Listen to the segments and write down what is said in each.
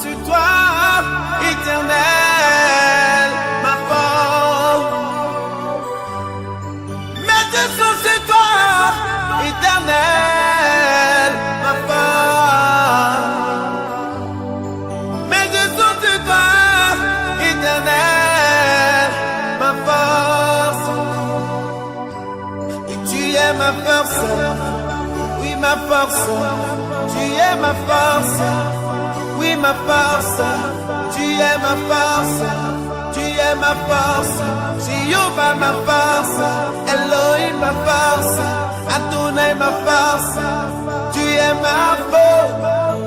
sur toi, éternel, ma force. Mes yeux sont sur toi, éternel, ma force. Mes yeux sont sur toi, éternel, ma force. Et tu es ma force, oui ma force. Tu es ma force, oui ma force. Tu es ma force, tu es ma force. Jéhovah ma force, Elohim ma force, Adonai ma force. Tu es ma force,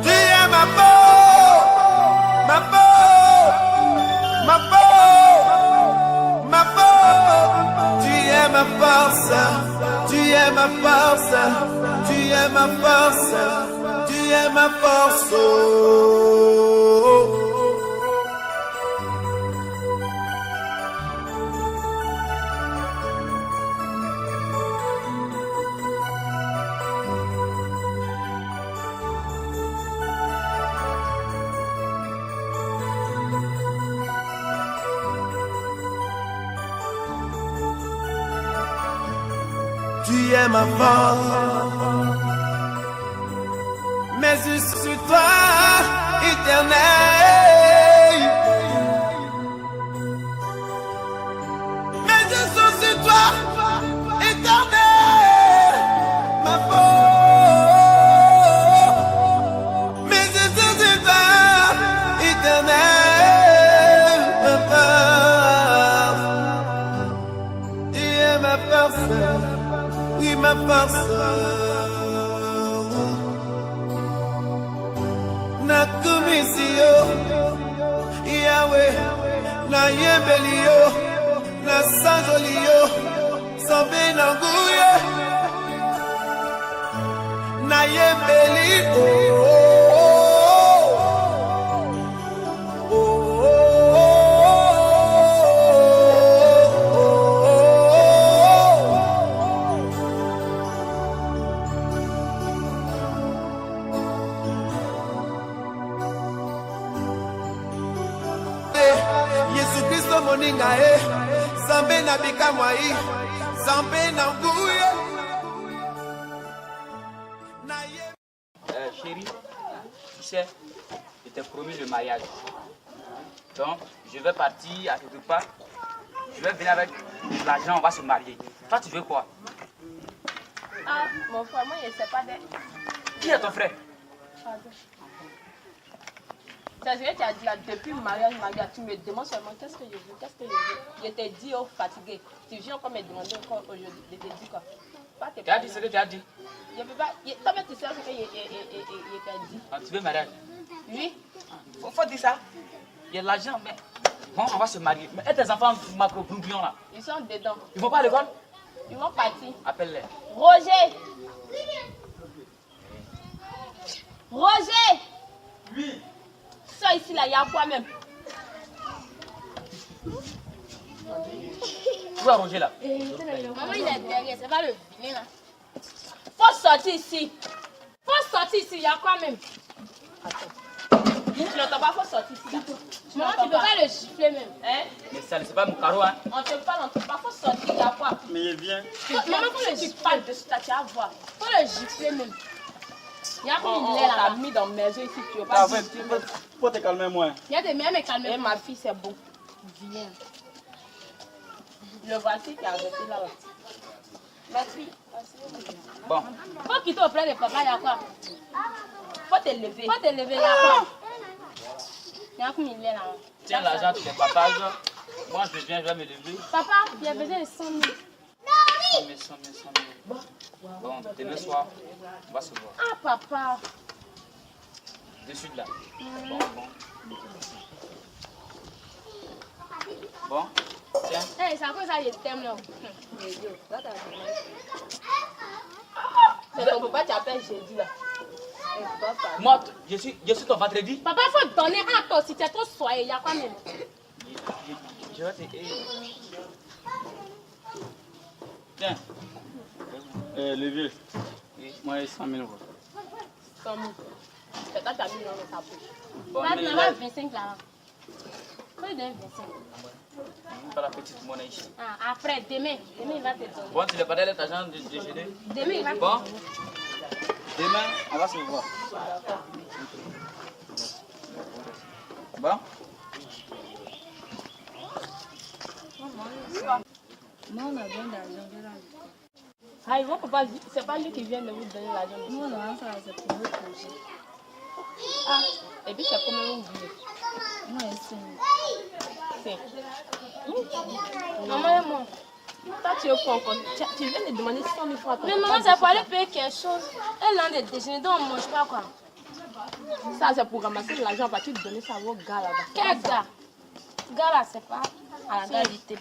tu es ma force, ma force, ma force, ma force. Tu es ma force, tu es ma force, tu es ma force. Tu es ma force. Tu es ma force. Mes yeux sur toi, éternel. Mes yeux sont sur toi, éternel, ma force. Mes yeux sont sur toi, éternel, ma force. Tu es ma force, oui ma force. Na kumisio Yahweh na yebelio na sanjolio sambe na nguye na yebelio Yesu Christo moninga Zambe na bikamwai Zambe na nguye. Chérie, tu sais, je t'ai promis le mariage. Donc, je vais partir à quelque part. Je vais venir avec l'argent, on va se marier. Toi, tu veux quoi? Ah, mon frère, moi, je ne sais pas d'être. Qui est ton frère? C'est ce que tu as dit là, depuis le mariage, tu me demandes seulement qu'est-ce que je veux, qu'est-ce que je veux. Je t'ai dit, oh, fatigué. Tu viens encore me demander encore aujourd'hui, je t'ai dit quoi. Tu as dit ce que tu as dit? Je peux pas. Toi-même, tu sais ce que je t'ai dit. Ah, tu veux mariage? Oui. Faut dire ça. Il y a de l'argent, mais bon, on va se marier. Mais et tes enfants macro-bloubions là? Ils sont dedans. Ils vont pas à l'école? Ils vont partir. Appelle-les. Roger! Roger! Oui. Ça ici là, il y a quoi même? Où est Roger là? Maman, il est derrière, c'est pas le vilain là. Faut sortir ici. Faut sortir ici, il y a quoi même? Attends. Tu n'entends pas, faut sortir ici. Maman, tu peux pas le gifler même. Hein? Mais ça, c'est pas mon carreau, hein? On te parle, on te parle, faut sortir, il y a quoi? Mais il vient. Maman, faut le gifler dessus, tu vas voir. Faut le gifler même. Il y a comme il est là. On t'a mis dans mes yeux ici, tu veux pas gifler. Faut te calmer, moi. Il y a des meilleurs me calmer. Ma fille, c'est beau. Viens. Le voici qui a arrêté là-bas. Merci. Bon. Faut quitter auprès de papa, il y a quoi? Faut te lever. Faut te lever, il y a quoi? Il y a comme il est là. Tiens l'argent, tu ne partages. Moi, je viens, je vais me lever. Papa, il y a besoin de 100 000. 100 000, 100 000, 100 000. Bon, demain soir, on va se voir. Ah, papa. De suite là. Bon, bon. Bon, tiens. Hey, c'est à cause de ça que je t'aime là. C'est ton papa qui appelle jeudi là. Moi, je suis ton vendredi. Papa, il faut donner à toi si tu es trop soyeux. Il y a quoi même? Je vais te... Tiens. Le vieux, Oui. moi, 100 000 euros. 100 000. C'est toi qui as mis dans ta poche. Bon, Là, tu mais n'as là, pas 25 là. Quand il donne 25. pas la petite monnaie ici. Ah, après, demain il va te donner. Bon, tu n'as pas d'aller l'argent de déjeuner. Demain il va te Bon, donner. demain, on va se voir. Bon? Moi, on a besoin d'argent. Ah, ils vont pas, c'est pas lui qui vient de vous donner l'argent. Nous, on a ça, c'est pour notre projet. Ah, et puis c'est comment vous voulez. Moi, c'est. Maman et moi. Toi, tu es pas encore. Tu viens de demander 100 000 fois à ton Mais papa. maman, c'est pour aller payer quelque chose. Elle a des déjeuners, donc on mange pas quoi. Ça, c'est pour ramasser de l'argent. Bah, tu donner ça à vos gars là-bas. Quel gars? Gars là, c'est pas à la gare du TP.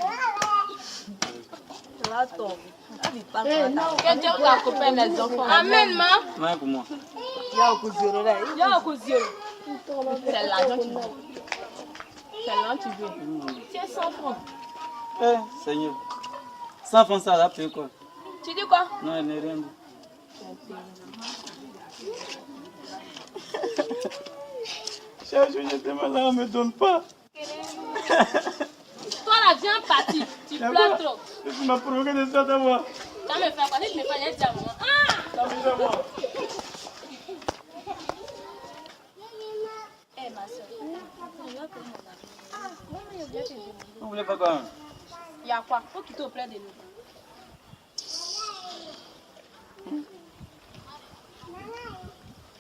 Là, ton. Quelqu'un qui a coupé les enfants. Amen, ma. Ouais, pour moi. Il y a beaucoup de zéro là. Il y a un coup de zéro. C'est l'argent que tu veux. C'est l'argent que tu veux. Tiens, 100 francs. Eh, Seigneur. 100 francs, ça va payer quoi? Tu dis quoi? Non, elle n'est rien dit. Cherche, je t'aime là, on me donne pas. Toi là, viens partir. Tu pleures trop. Tu m'as provoqué de ça d'abord. Ça me fait quoi? Si tu me fais un diamant. Ah! Eh, ma soeur. Vous voulez pas quoi? Il y a quoi? Faut quitter auprès de nous.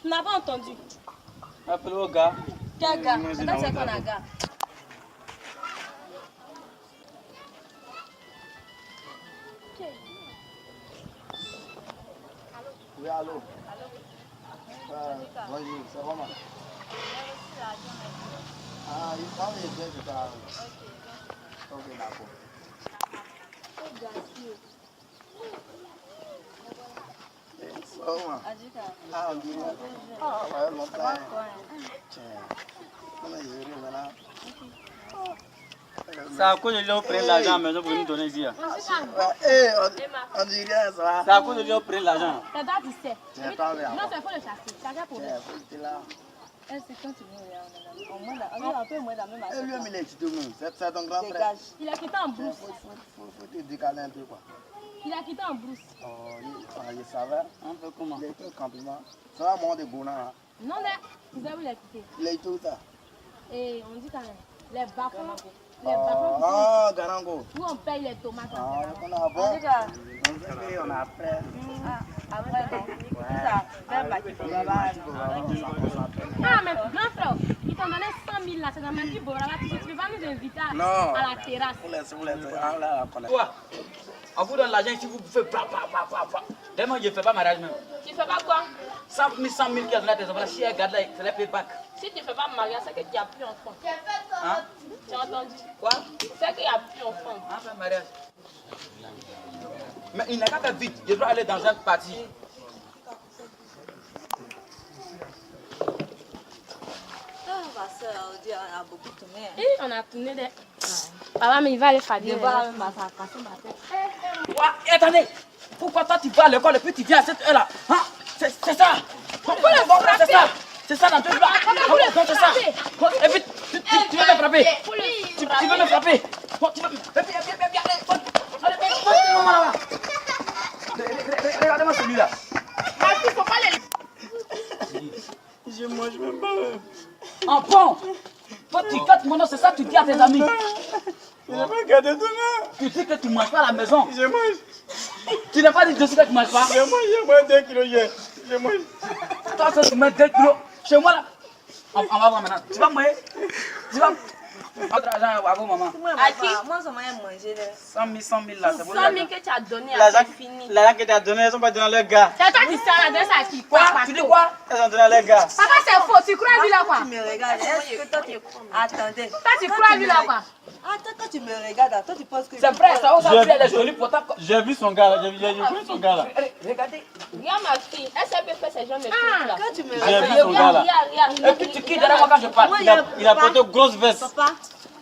Tu n'as pas entendu? Appelez au gars. Quel gars? Moi, C'est j'ai quand c'est dans qu'on le a gars. Oui, allô. Bonjour, ça va, maman? Ah, il parle de bien, je parle. Ok, d'accord. Ça va, maman? Ah, bien. Ah, ouais, longtemps. Tiens, on est heureux maintenant. C'est à cause de lui, on prend l'argent à la maison pour nous donner ici. Eh, on dit rien, ça va? C'est à cause de lui, on prend l'argent. C'est toi qui sais. Tiens, parle bien. Non, c'est faut le chasser. Chacun pour lui. Tiens, faut là. C'est quand tu veux, on a un peu moins la même Et lui, il est quitté, c'est ton grand frère. Dégage. Il a quitté en brousse. Faut te décaler un peu, quoi. Il a quitté en brousse. Oh, il savait. Un peu comment? Il a été au campement. Ça va, moi, de Gona, hein. Non, mais vous avez l'a quitté. Il a été où, ça? Et on dit quand même, les bas-fonds. Les bas-fonds Ah, Garango. où on paye les tomates. Ah, on a bon. Dégage. On a après. Après, non. Ça, même pas qu'il faut Ah, mais grand frère, ils t'ont donné 100 000 là, c'est dans ma petite bourre. Tu peux pas nous inviter à la terrasse. Vous laissez. Ah, là, on connaît. Quoi? On vous donne l'argent ici, vous bouffez. Demain, je ne fais pas mariage même. Tu fais pas quoi? 100 000 qui a donné à tes enfants, si elle garde là, il fallait payer back. Si tu fais pas mariage, c'est que tu n'as plus enfant. Hein? Tu as entendu? Quoi? C'est qu'il n'y a plus enfant. On fait mariage. Mais il n'a qu'à faire vite, je dois aller dans un parti. Ma soeur, on a beaucoup tourné. Et on a tourné des. Papa, mais il va aller faire des. Voilà, même ça a cassé ma tête. Quoi? Et attendez, pourquoi toi tu vas à l'école et puis tu viens à cette heure-là? Hein? C'est ça. Pourquoi le bon c'est ça? C'est ça dans tout là. Non, c'est ça. Et puis tu vas me frapper. Tu vas me frapper. Tu vas me frapper. Regardez-moi celui-là. Il faut pas les. Je mange même pas. En bon. Toi tu gâtes mon nom, c'est ça que tu dis à tes amis. Je n'ai pas gardé ton nom. Tu dis que tu ne manges pas à la maison. Je mange. Tu n'as pas dit dessus que tu ne manges pas. Je mange 2 kilos hier. Je mange. Toi, que tu mets 2 kilos chez moi là. On va voir maintenant. Tu vas manger. Tu vas. Votre argent à vous, maman. À qui? Moi, ça m'a mangé. 100 000 là, c'est bon. 100 000 que tu as donné à L'argent tes fini. que tu as donné, elles sont pas données à leur gars. C'est toi qui sais l'adresse à qui? Quoi? Tu dis quoi? Elles sont données à leur gars. Papa, c'est faux. Tu crois lui là quoi? Tu me regardes. Est-ce que toi, tu... Attendez. Toi, tu crois lui là quoi? Attends, toi, tu me regardes. Toi, tu penses que... C'est vrai, ça aussi, elle est jolie pour ta. J'ai vu son gars là, j'ai vu son gars là. Regardez. Regarde ma fille. Elle peut faire ces genres de trucs là. Quand tu me J'ai regardes... vu son gars là. Et puis tu quittes derrière moi quand je parle. Il a porté une grosse veste. Papa,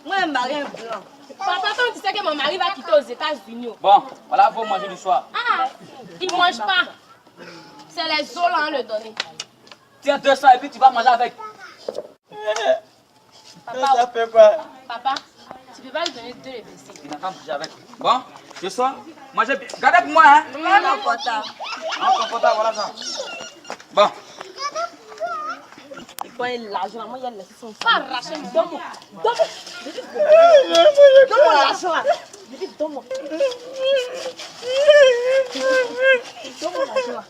moi, un mari blanc. Papa, quand tu sais que mon mari va quitter aux États-Unis. Bon, voilà, faut manger du soir. Ah, il ne mange pas. C'est les os là, on le donne. tiens 200 et puis tu vas manger avec. Ça fait quoi? Papa, tu peux pas lui donner 2 et baisser. Il n'a pas manger avec. Bon, ce soir, mangez bien. Gardez pour moi, hein. Non, papa. Confortable, voilà ça. Bon. Il prend l'argent, moi, il y a laissé son Pas arracher mon Donne-moi. Donne-moi l'argent là. Donne-moi. Donne-moi l'argent là.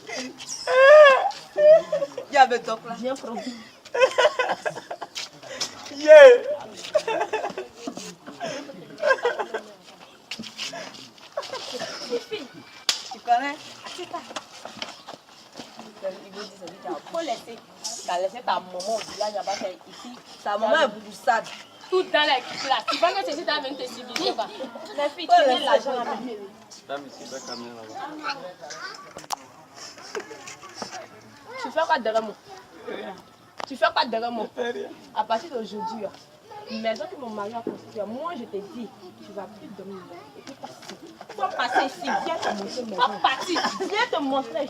Il y avait top là. Viens prendre. Yeah. Tu connais? Faut laisser. T'as laissé ta maman au village là-bas, ici. Ta maman est boussade. Tout dans les classes. Tu penses que c'est si tu as venir te civiliser pas? Les filles, tu mets l'argent là-bas. Tu fais quoi derrière moi? Tu fais quoi derrière moi? À partir d'aujourd'hui, maison que mon mari a construite, moi je te dis, tu vas plus dormir là. Et puis passer. Faut passer ici, viens te montrer maison. Faut partir, viens te montrer.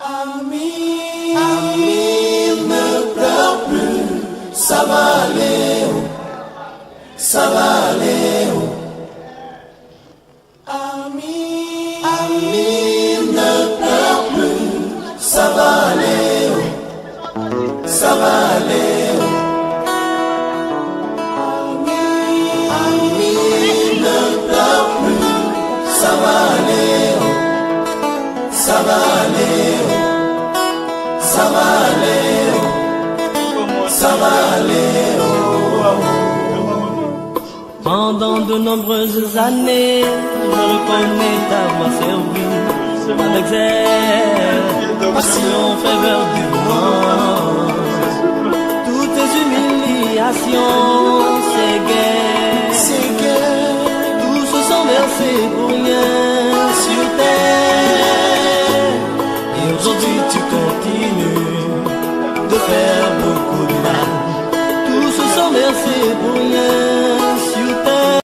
Ami, ne pleure plus, ça va aller, ça va aller. Ami, ne pleure plus, ça va aller, ça va aller. Ami, ne pleure plus, ça va aller, ça va aller. Ça va aller, ça va aller. Pendant de nombreuses années, je reconnais t'avoir servi avec zèle, passion, ferveur du monde. Toutes tes humiliations, ces guerres, tous sont versés pour rien sur terre. Et aujourd'hui tu continues de faire beaucoup de mal. Tous se sont versés pour rien sur terre.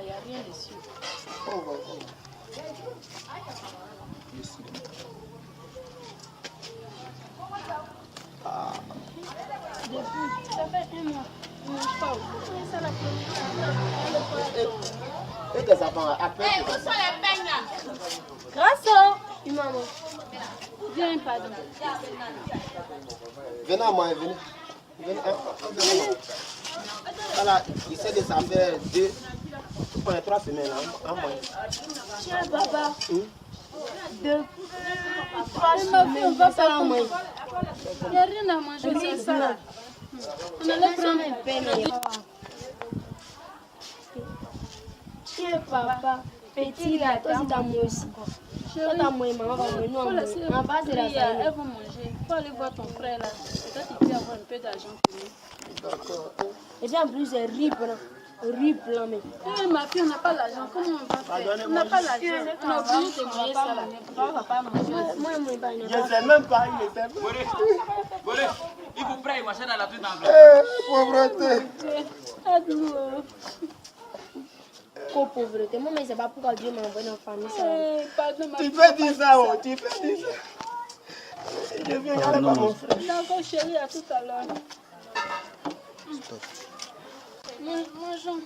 Il n'y a rien dessus. Ça fait 1 mois. Je ne mange pas. Ça la Et des enfants, après. Où sont les peignes là? Grâce à maman. Viens, pardon. Venez à moi, venez. Venez. Voilà, il sait que ça fait 3 semaines en moins. Tiens, papa. 2, 3 Ma fille, on semaines, va ça pas la main. Il n'y a rien à manger, c'est ça là. On allait prendre un pain. Tiens, papa. Petit là, toi aussi t'as moi aussi. Toi t'as moi, maman va moi, nous on va. En bas de la Elles famille. vont manger. Il faut aller voir ton frère là. Peut-être qu'il peut avoir un peu d'argent pour nous. Et puis en plus, c'est riz blanc. Riz blanc, mais. Eh, ma fille, on n'a pas l'argent. Comment on va faire? On n'a pas l'argent. On a obligé de manger ça là. Papa va pas manger. Moi, il pas. Je ne sais même pas, il ne sait pas. Bolé, il vous prête, il marche dans la tête dans le Pauvreté. Aide-nous. Trop pauvreté. Moi, mais c'est pas pourquoi Dieu m'a envoyé dans la famille. Ça. Pardon, ma Tu fille. fais dire ça, oh, tu fais dire ça. Je viens, regarde pas mon frère. D'accord, chérie, à tout à l'heure. Mangeons.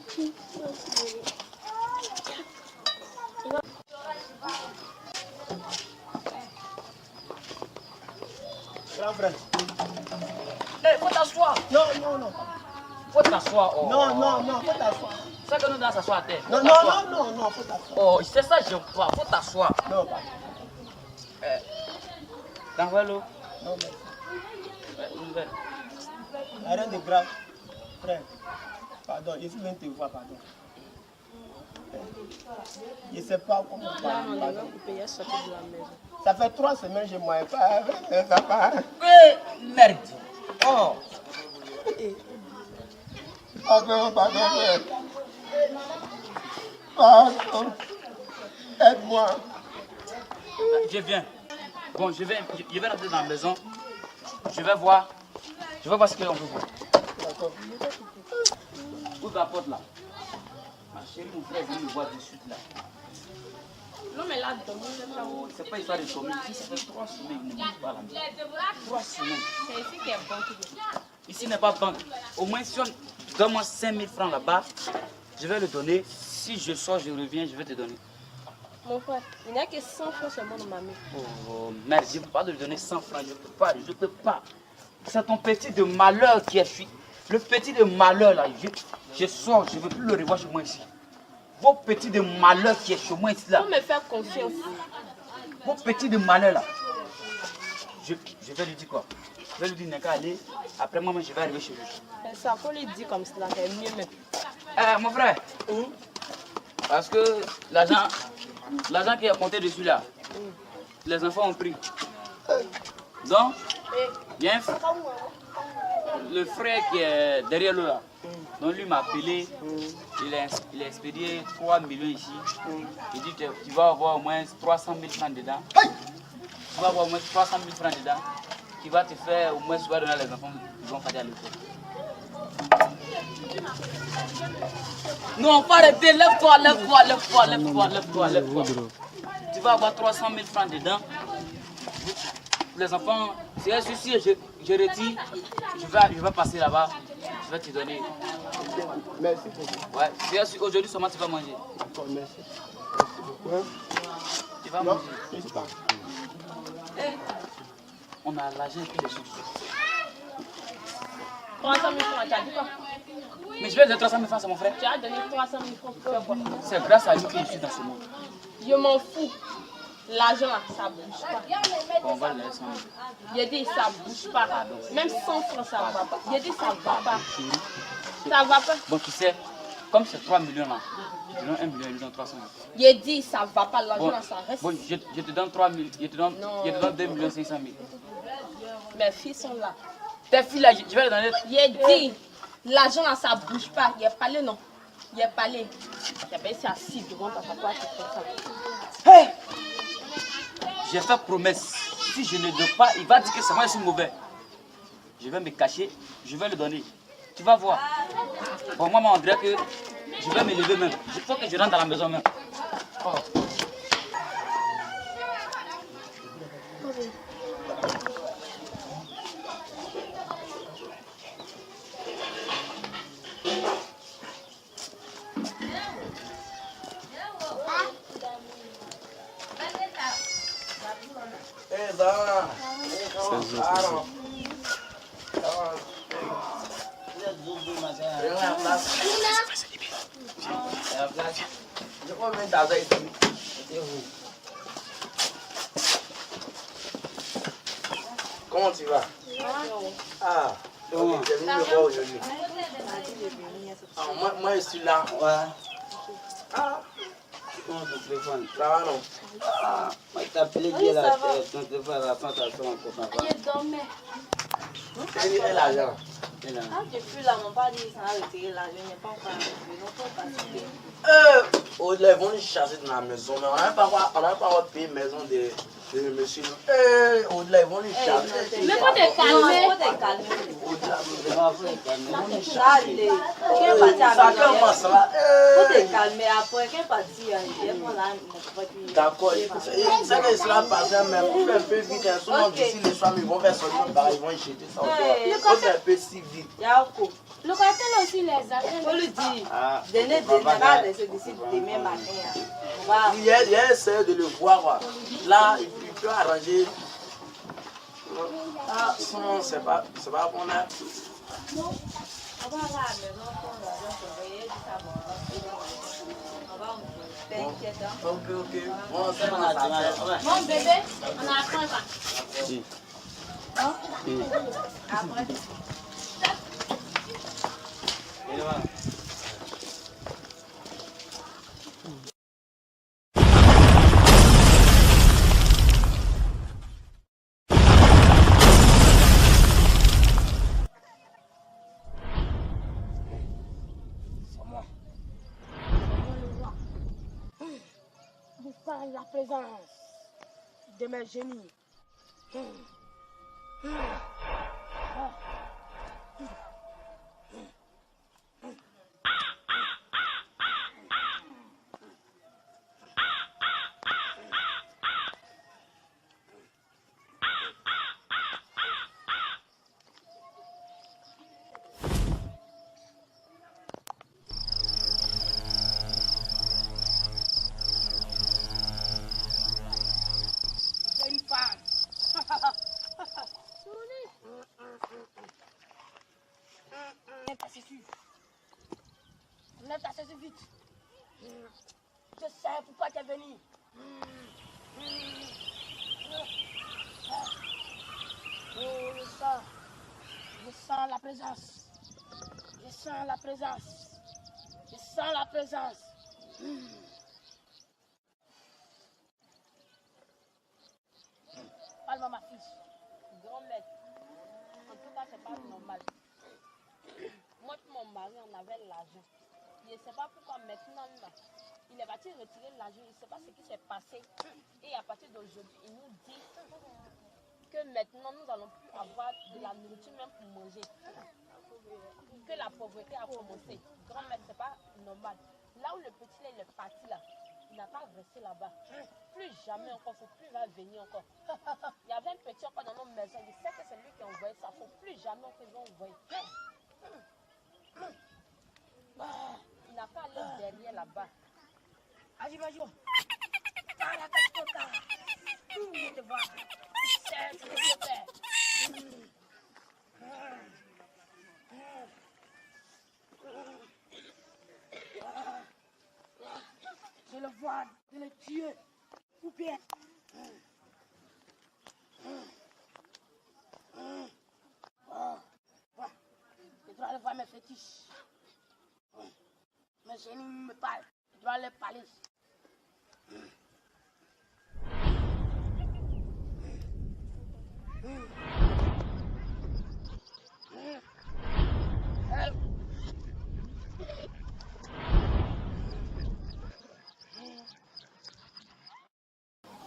Grand frère. Eh, faut t'asseoir. Non, non, non. Faut t'asseoir. Oh. Non, non, non, faut t'asseoir. C'est que nous devons s'asseoir à terre. Non, non, non, non, non, faut t'asseoir. Oh, c'est ça, je crois. Faut t'asseoir. Non, pas. T'envoies l'eau. Non, mais Une verre. rien de grave. Frère, pardon, je suis venu te voir, pardon. Je ne sais pas comment parler. Pardon. Ça fait 3 semaines que je ne mange pas. Ça va. Eh, merde. Oh. Pardon, pardon, frère. Pardon. Aide-moi. Je viens. Bon, je vais rentrer dans la maison. Je vais voir ce qu'on peut voir. D'accord. ouvre la porte là. Ma chérie, mon frère vient me voir de suite là. Non, mais là, dormi, C'est pas histoire de dormir. Ici, ça fait 3 semaines que nous ne pas là. 3 semaines. c'est ici qui est bon qui dit. Ici n'est pas banque. Au moins, si on donne-moi 5 000 francs là-bas, je vais le donner. Si je sors, je reviens, je vais te donner. Mon frère, il n'y a que 100 francs seulement dans ma main. Oh merde, je ne peux pas te donner 100 francs. Je ne peux pas. C'est ton petit de malheur qui est fui. Le petit de malheur là, je sors, je ne veux plus le revoir chez moi ici. Vos petits de malheur qui est chez moi ici là. Faut me faire confiance. Vos petits de malheur là. Je vais lui dire quoi? Je vais lui dire, n'est qu'à aller. Après moi, je vais arriver chez lui. C'est ça, faut lui dire comme cela, c'est mieux même. Mon frère. Parce que l'argent qui est compté dessus là, les enfants ont pris. Donc, il y a le frère qui est derrière lui là. Donc lui m'a appelé, il a expédié 3 millions ici. Il dit que tu vas avoir au moins 300 000 francs dedans. Tu vas avoir au moins 300 000 francs dedans. Qui va te faire au moins souvent donner les enfants qui vont faire à l'école. Non, pas arrêter, lève-toi. Tu vas avoir 300 000 francs dedans. Les enfants, si je retire, je vais passer là-bas, je vais te donner. Merci beaucoup. Ouais, aujourd'hui seulement tu vas manger. D'accord, merci. Tu vas Non, manger. je sais pas. On a l'argent et puis les choses. 300 000 francs, tu as dit quoi? Mais je vais donner 300 000 francs à mon frère. Tu as donné 300 000 francs pour faire quoi? C'est grâce à lui que je suis dans ce monde. Je m'en fous. L'argent là, ça bouge pas. On va le laisser. J'ai dit ça bouge pas. Même 100 francs, ça va pas. J'ai dit ça va pas. Ça va pas. Bon, tu sais, comme c'est 3 millions là, je donne 1 million, ils ont 300 000. J'ai dit ça va pas. L'argent Bon, là, ça reste. bon, je te donne 3 000, je te donne 2 millions 500 000. Mes filles sont là. Tes filles là, je vais les donner. J'ai dit, l'argent là, ça bouge pas. Il a parlé, non? Il a parlé. J'ai pas essayé assis devant ta papa, tu fais ça. Hey! J'ai fait promesse. Si je ne donne pas, il va dire que c'est moi qui suis mauvais. Je vais me cacher, je vais le donner. Tu vas voir. Bon, moi, on dirait que je vais me lever même. Il faut que je rentre dans la maison même. Oh. Comment tu vas? Ah, ok, tu es venu me voir aujourd'hui. Ah, moi je suis là. Ouais. Ah, Comment ton téléphone? ça va non? Ah, moi je t'ai appelé hier là, ton téléphone à la fin, ça sonne encore, ça va. Je dormais. C'est lui et l'argent. Et là, Ah, depuis là, mon père dit qu'il s'en a retiré là. Je n'ai pas encore arrivé. Donc, faut passer. Au-delà, ils vont nous chasser dans la maison, mais on n'a pas encore payé maison de monsieur. Au-delà, ils vont nous chasser. Mais faut te calmer. Au-delà, on va faire calmer. Allez, quel parti ça avec commence là. faut te calmer après, quel parti il faut là. D'accord, ça que cela passe, mais on fait un peu vite. Souvent d'ici les soirs, ils vont faire sortir, ils vont y jeter ça. Il faut faire un peu si vite. Yako, Locataire aussi les agents. faut lui dire, Ah, donnez pas laisser d'ici demain matin. On va. Il y a un seul de le voir. Là, il peut arranger. Ah, sinon, c'est pas bon là. On va à la maison pour l'argent surveiller ça on va t'inquiète hein. Ok. Bon, c'est mon affaire. Mon bébé, on a appris ça. si. Après, Et voilà. Vous parlez la présence de mes génies. Lève ta chaise vite. Je sais pourquoi tu es venu. Oh, je sens la présence. Je sens la présence. Je sens la présence. Parle-moi, ma fille. Grand maître, en tout cas, c'est pas normal. Moi et mon mari, on avait l'argent. Je ne sais pas pourquoi maintenant, là, il est parti retirer l'argent. Il ne sait pas ce qui s'est passé. Et à partir d'aujourd'hui, il nous dit que maintenant, nous n'allons plus avoir de la nourriture même pour manger. Que la pauvreté a commencé. Grand maître, c'est pas normal. Là où le petit là, il est parti là, il n'a pas resté là-bas. Plus jamais encore, il ne faut plus venir encore. Il y avait un petit encore dans nos maisons. Il sait que c'est lui qui a envoyé ça. Il ne faut plus jamais encore ils ont envoyé. Il n'a pas allé derrière là-bas. Vas-y, vas-y. Je te vois. C'est ce que je fais. Je le vois, je le tue. Ou bien. Je dois aller voir mes fétiches. Mes génies me parlent. Je dois aller parler.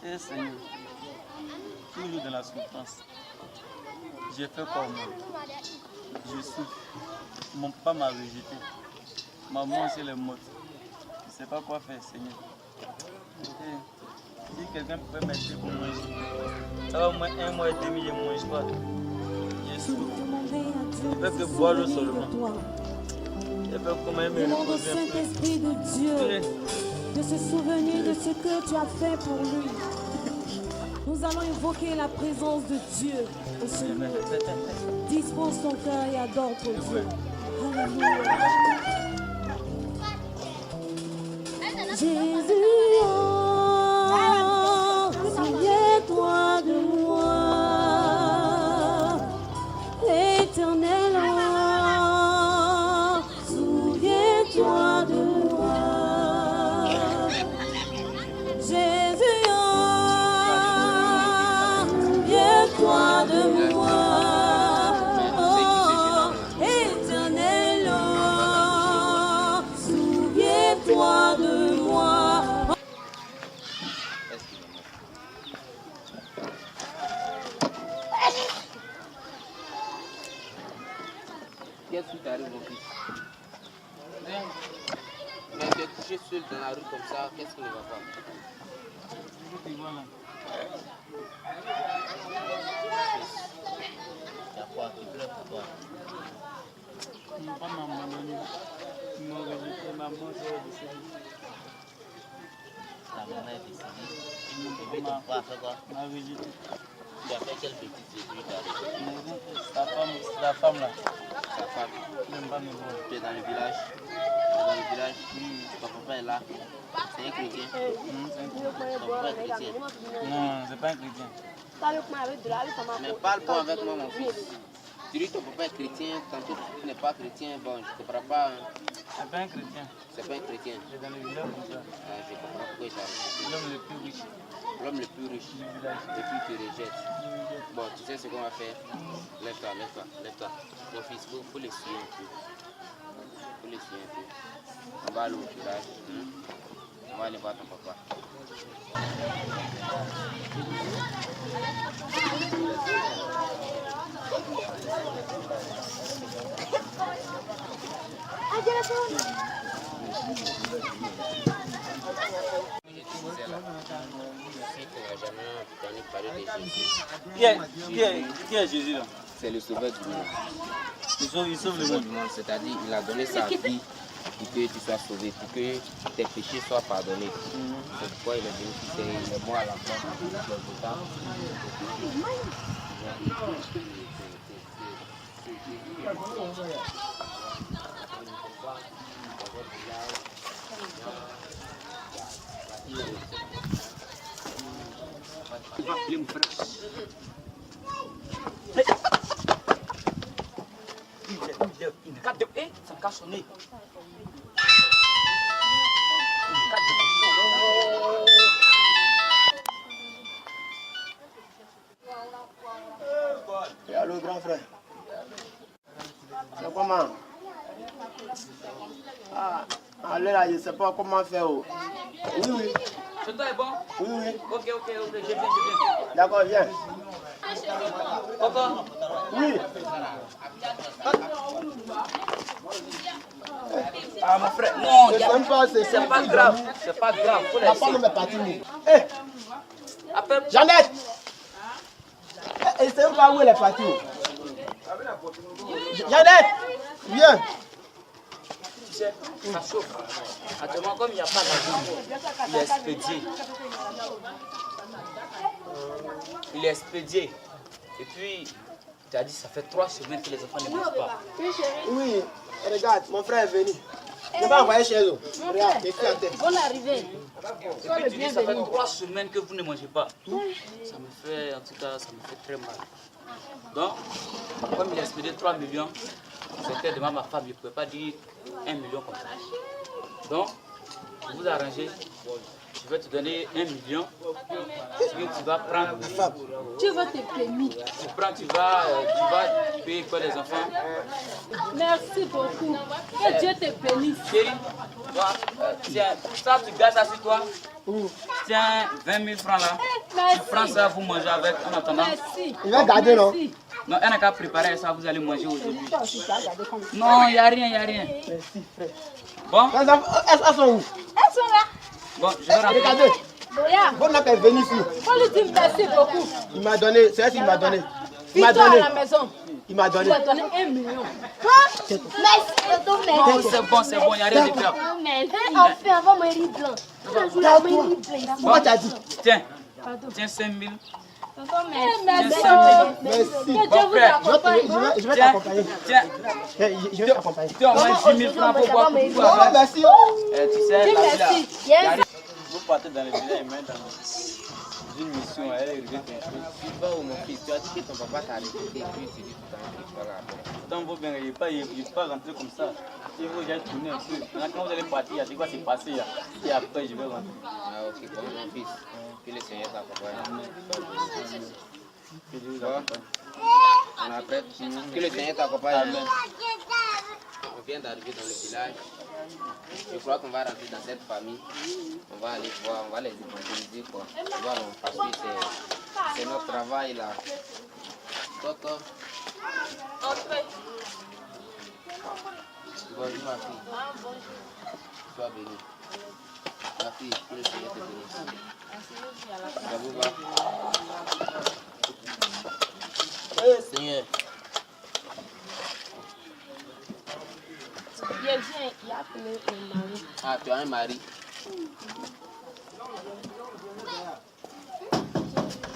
Eh Seigneur, toujours dans la souffrance. J'ai fait comme moi. Je souffre. Mon papa m'a rejeté. Maman aussi elle est morte. Je ne sais pas quoi faire, Seigneur. Et si quelqu'un pouvait m'aider pour manger, ça va au moins 1 mois et demi, je ne mange pas. Je souffre. Je ne fais que boire l'eau seulement. Je fais comme un peu. Demande au Saint-Esprit de Dieu de se souvenir de ce que tu as fait pour lui. Nous allons invoquer la présence de Dieu au Seigneur. Dispose ton cœur et adore ton Dieu. Alléluia. Jésus, oh, souviens-toi de moi. Éternel, oh, souviens-toi de moi. Jésus, oh, souviens-toi de moi. Oh, Éternel, oh, souviens-toi de moi. Qu'est-ce qui t'arrive, mon fils? Rien. Mais tu es couché seul dans la rue comme ça, qu'est-ce qui ne va pas? Voilà. Il y a quoi qui pleure pour toi? Mon papa m'a abandonné. Il m'a rejeté, maman s'est décédée. Ta maman est décédée. Mon Et ton papa papa a fait quoi? m'a rejeté. Tu as fait quelle bêtise depuis ta vie? Sa femme là, Ta femme. même pas me voir. Tu es dans le village? Tu es dans le village? Ton papa est là? C'est un chrétien? Ton papa est chrétien? Non, c'est pas un chrétien. Mais parle bon avec moi, mon fils. Tu dis que ton papa est chrétien, tantôt tu n'es pas chrétien, bon, je ne comprends pas. Hein. C'est pas un chrétien. C'est pas un chrétien. C'est dans le village comme ça. Ah, je comprends pourquoi il t'a rejeté. L'homme le plus riche L'homme le plus riche du village. et puis il te rejette. Du village. Bon, tu sais ce qu'on va faire? Lève-toi, lève-toi, lève-toi. Mon fils, il faut l'essuyer un peu. Il faut l'essuyer un peu. On va aller au village. Hein? On va aller voir ton papa. Qui est Jésus là? C'est le sauveur du monde. Il sauve le monde. C'est-à-dire il a donné sa vie pour que tu sois sauvé, pour que tes péchés soient pardonnés. C'est pourquoi il est venu quitter, il est mort à la croix. va appeler mon frère. Il n'a qu'à de... Eh, ça n'a qu'à sonner. Allô, grand frère. C'est comment? Ah, allez là, je ne sais pas comment faire. Oui, oui. Ce temps est bon? Oui, oui. Ok, je viens. D'accord, viens. Papa? Oui. Ah, mon frère, non, c'est pas grave. C'est pas grave, faut La femme est partie. Hé, Jeannette! Et c'est pas où elle est partie. Jeannette! Viens. Tu sais, ça chauffe. Actuellement, comme il n'y a pas d'argent, il est expédié. Il est expédié. Et puis, tu as dit, ça fait 3 semaines que les enfants ne bougent pas. Oui, regarde, mon frère est venu. Je vais envoyer chez eux. Regarde, t'es fier en tête. Bonne arrivée. Et puis tu dis, ça fait 3 semaines que vous ne mangez pas. Ça me fait, en tout cas, ça me fait très mal. Donc, comme il a expédié 3 millions, c'était devant ma femme, je ne pouvais pas dire 1 million comme ça. Donc, pour vous arranger, je vais te donner 1 million. Tu vas prendre. Tu veux te permis. Tu vas payer quoi les enfants. Merci beaucoup. Que Dieu te bénisse. Chérie, tiens, ça tu gardes ça sur toi. Tiens, 20 000 francs là. Merci. Tu prends ça, vous mangez avec en attendant. Merci. Il va garder, non? Non, elle n'a qu'à préparer ça, vous allez manger aujourd'hui. Non, il n'y a rien. Merci, frère. Bon? Elles sont où? Elles sont là. Bon, je vais rentrer. Regardez. Regarde. Bon, on est venu ici. Faut lui dire merci beaucoup. Il m'a donné, c'est elle qui m'a donné. Il m'a Dis-toi donné. à la maison. Il m'a Tu donné. vas donner 1 million. C'est tout. Non, c'est bon, il n'y a rien de grave. Enfin, avant mon riz blanc. Pourquoi tu as dit? Tiens, 5 000. Merci. Merci. Que Dieu Bon vous frère, accompagne. Je vais t'accompagner. tiens, Je vais t'accompagner. tu envoies 10 000 francs pour boire pour tout Oh, avec. merci. Tu sais, la vie là. Merci. Vous partez dans le village et même dans une mission, elle est arrivée quelque chose. Tu vas où mon fils? Tu as dit que ton papa t'a arrêté et puis tu dis tout le temps que tu vas là. Tant vos bien, il n'est pas rentré comme ça. Il faut que j'aille tourner un peu. Maintenant, quand vous allez partir, c'est quoi s'est passé là? Et après, je vais rentrer. Ah ok, bon mon fils. Que le Seigneur t'accompagne. Que Dieu vous accompagne. On est prêt. Que le Seigneur t'accompagne. Amen. On vient d'arriver dans le village. Je crois qu'on va rentrer dans cette famille. On va aller voir, on va les évangéliser quoi. Voilà, parce que c'est notre travail là. Toto. Entrez. Bonjour ma fille. Sois bénie. Ma fille, que le Seigneur te bénisse. Ça vous va? Seigneur. Il a appelé mon mari. Ah, tu as un mari.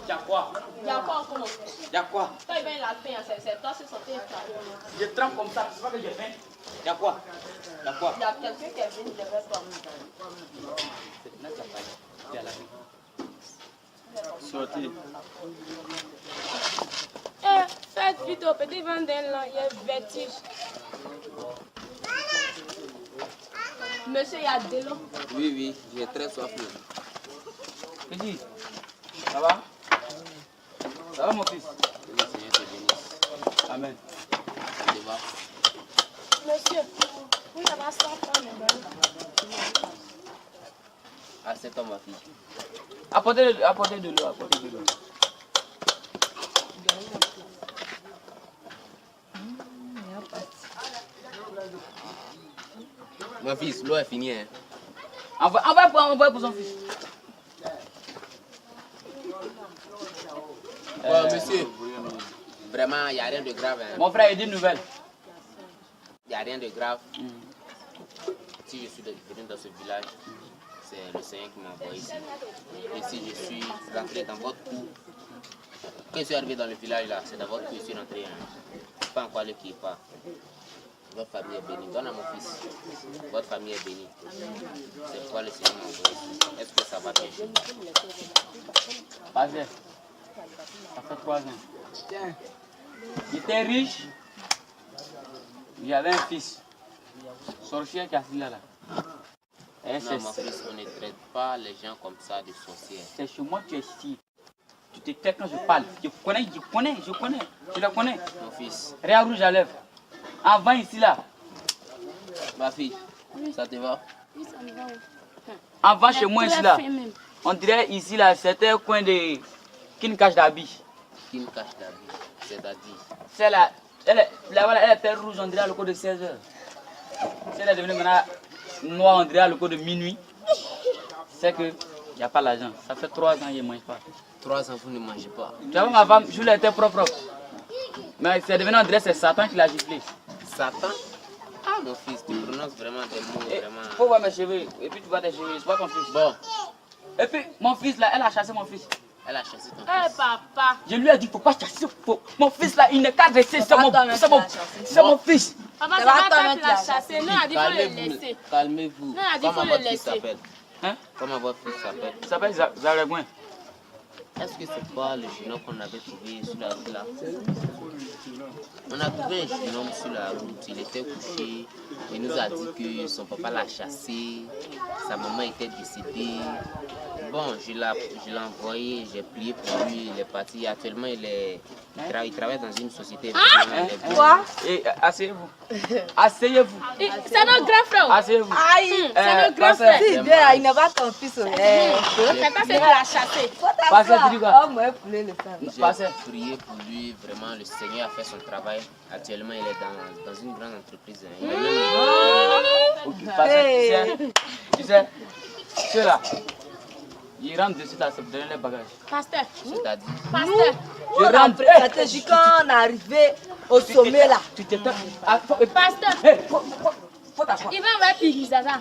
Y'a quoi? Il y a quoi encore? Y'a quoi? Toi, il vient la paix, c'est toi, c'est sorti. Je trempe comme ça, c'est pas que j'ai faim. Y'a quoi? Y'a quoi? Il y a quelqu'un qui est venu derrière toi. C'est là qu'il y a pas. Il y a la vie. Sortez. Faites vite au petit vendeur là, il y a vertige. Monsieur, il y a de l'eau. Oui, oui, j'ai très soif. Petit, ça va? Ça va mon fils? Que le Seigneur te bénisse. Amen. Tu te vas. Monsieur, vous avez 100 francs, Ah, c'est toi ma fille. Apportez de l'eau, apportez de l'eau. Mon fils, l'eau est finie. Hein. Envoie pour son fils. Monsieur, vraiment, il n'y a rien de grave. Hein. Mon frère, il dit une nouvelle. Il n'y a rien de grave. Si je suis venu dans ce village, c'est le Seigneur qui m'a envoyé ici. Et si je suis rentré dans votre cour, quand je suis arrivé dans le village là, c'est dans votre cour que je suis rentré. Hein. Pas encore le qui part. Votre famille est bénie. Donne à mon fils. Votre famille est bénie. C'est pourquoi le Seigneur m'a envoyé ici. Est-ce que ça va bien? Vas-y. Ça fait 3 ans. Tiens. J'étais riche. J'avais un fils. Sorcier qui a assis là. Non, mon fils, on ne traite pas les gens comme ça de sorcières. C'est chez moi que tu es ici. Tu te tais quand je parle. Je connais. Tu le connais. Mon fils. Rien rouge à lèvres. Avant ici là. Ma fille, ça te va? Oui, ça me va. Avant chez moi ici là. On dirait ici là, c'était un coin de Kin Cache d'habit. Kin Cache d'habit, c'est-à-dire? C'est là. Elle était rouge, on dirait à le coup de 16 heures. Si elle est devenue maintenant noire, on dirait à le coup de minuit. C'est que il n'y a pas l'argent. Ça fait 3 ans qu'il ne mange pas. 3 ans, vous ne mangez pas. Tu vois, ma femme, je l'ai été propre. Mais c'est devenu, on dirait c'est Satan qui l'a giflé. Satan? Ah, mon fils, tu prononces vraiment des mots vraiment... Il faut voir mes cheveux. Et puis tu vois tes cheveux, c'est pas ton fils. Bon. Et puis, mon fils là, elle a chassé mon fils. Elle a chassé ton fils. Papa. Je lui ai dit, faut pas chasser. Mon fils là, il n'est qu'à rester. C'est mon fils. Papa, c'est pas toi qui l'as chassé. Non, il faut le laisser. Calmez-vous. Non, il faut le laisser. Comment votre fils s'appelle? Il s'appelle Zaregouin. Est-ce que c'est pas le jeune homme qu'on avait trouvé sur la route là? On a trouvé un jeune homme sur la route, il était couché. Il nous a dit que son papa l'a chassé, sa maman était décédée. Bon, je l'ai envoyé, j'ai prié pour lui, il est parti. Actuellement, il travaille dans une société. Quoi? Asseyez-vous. Asseyez-vous. C'est notre grand frère. Asseyez-vous. Aïe, c'est notre grand frère. Il n'est pas ton fils. C'est pas celui qui l'a chassé. J'ai prié pour lui, vraiment, le Seigneur a fait son travail. Actuellement, il est dans une grande entreprise. Tu sais, ceux-là, ils rentrent dessus là, c'est pour donner les bagages. Pasteur. C'est-à-dire? Pasteur. Je rentre. Stratégie quand on est arrivé au sommet là. Tu t'étais. Pasteur. Faut t'asseoir. Il va envoyer Pirizaza.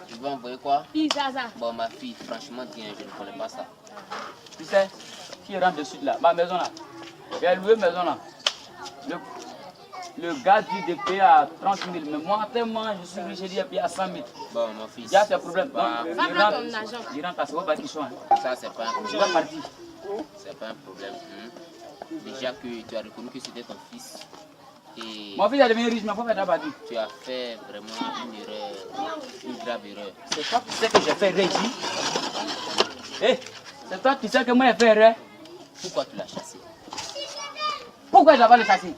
Tu vas envoyer quoi? Pirizaza. Bon, ma fille, franchement, tiens, je ne connais pas ça. Tu sais, qui rentre dessus là, ma maison là, j'ai loué maison là. Le gars dit de payer à 30 000, mais moi, tellement je suis riche, j'ai dit de payer à 100 000. Bon, mon fils. Il y a ce problème. Il rentre à ce moment où Ça, c'est pas un problème. Tu vas partir. C'est pas un problème. Déjà que tu as reconnu que c'était ton fils. Et mon fils est devenu riche, mais il faut faire partie. Tu as fait vraiment une erreur, une grave erreur. C'est toi qui sais que j'ai fait régie. C'est toi qui sais que moi j'ai fait erreur. Pourquoi tu l'as chassé? Pourquoi je dois pas le chasser?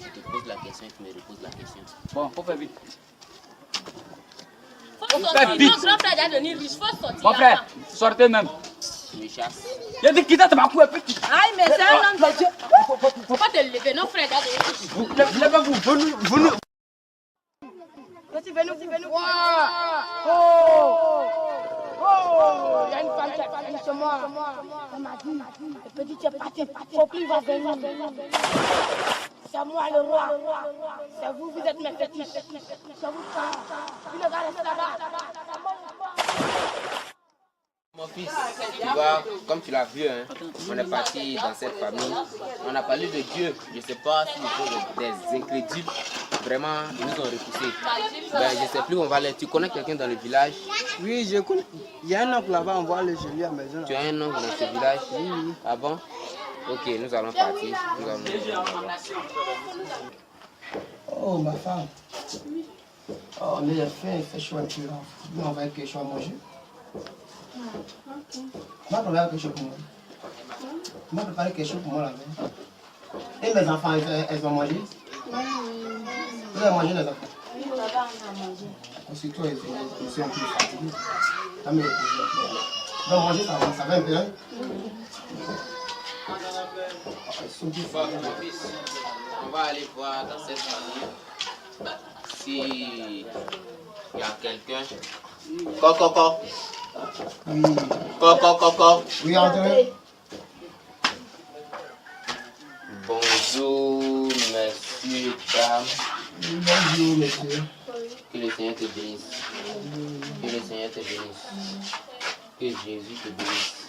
Je te pose la question et tu me reposes la question. Bon, faut faire vite. Faut sortir. Notre grand frère est devenu riche. Faut sortir. Mon frère, sortez même. Tu me chasses. Il a dit quitte ta coupe et puis. Aïe, mais c'est un homme de Dieu. Faut pas te lever. Notre frère est devenu riche. Levez-vous, venez. Venez. Il y a une femme qui a parlé chez moi. Elle m'a dit, le petit tu es parti. Faut plus il va venir. C'est moi le roi. C'est vous êtes mes fétiches. C'est vous ça. Il ne va rester là-bas. Mon fils, tu vois, comme tu l'as vu, hein, on est parti dans cette famille. On a parlé de Dieu. Je ne sais pas si des incrédules, vraiment, ils nous ont repoussés. Ben, je ne sais plus où on va aller. Tu connais quelqu'un dans le village? Oui, je connais. Il y a un oncle là-bas, on va aller chez lui à la maison. Tu as un oncle dans ce village? Oui. Ah bon? Ok, nous allons partir. Oh, ma femme. Oh, on est faim, il fait chaud un peu là. On va quelque chose à manger. On va préparer quelque chose pour moi. On va préparer quelque chose pour moi là-bas. Et mes enfants, elles ont mangé? Vous avez mangé les enfants? Oui, papa, on a mangé. Surtout, ils sont un peu fatigués. Ça me repose. Donc manger, ça va un peu, hein? On va aller voir dans cette famille si il y a quelqu'un. Coco. Oui. Coco. Oui, André. Bonjour, monsieur, dame. Bonjour, monsieur. Que le Seigneur te bénisse. Que le Seigneur te bénisse. Que Jésus te bénisse.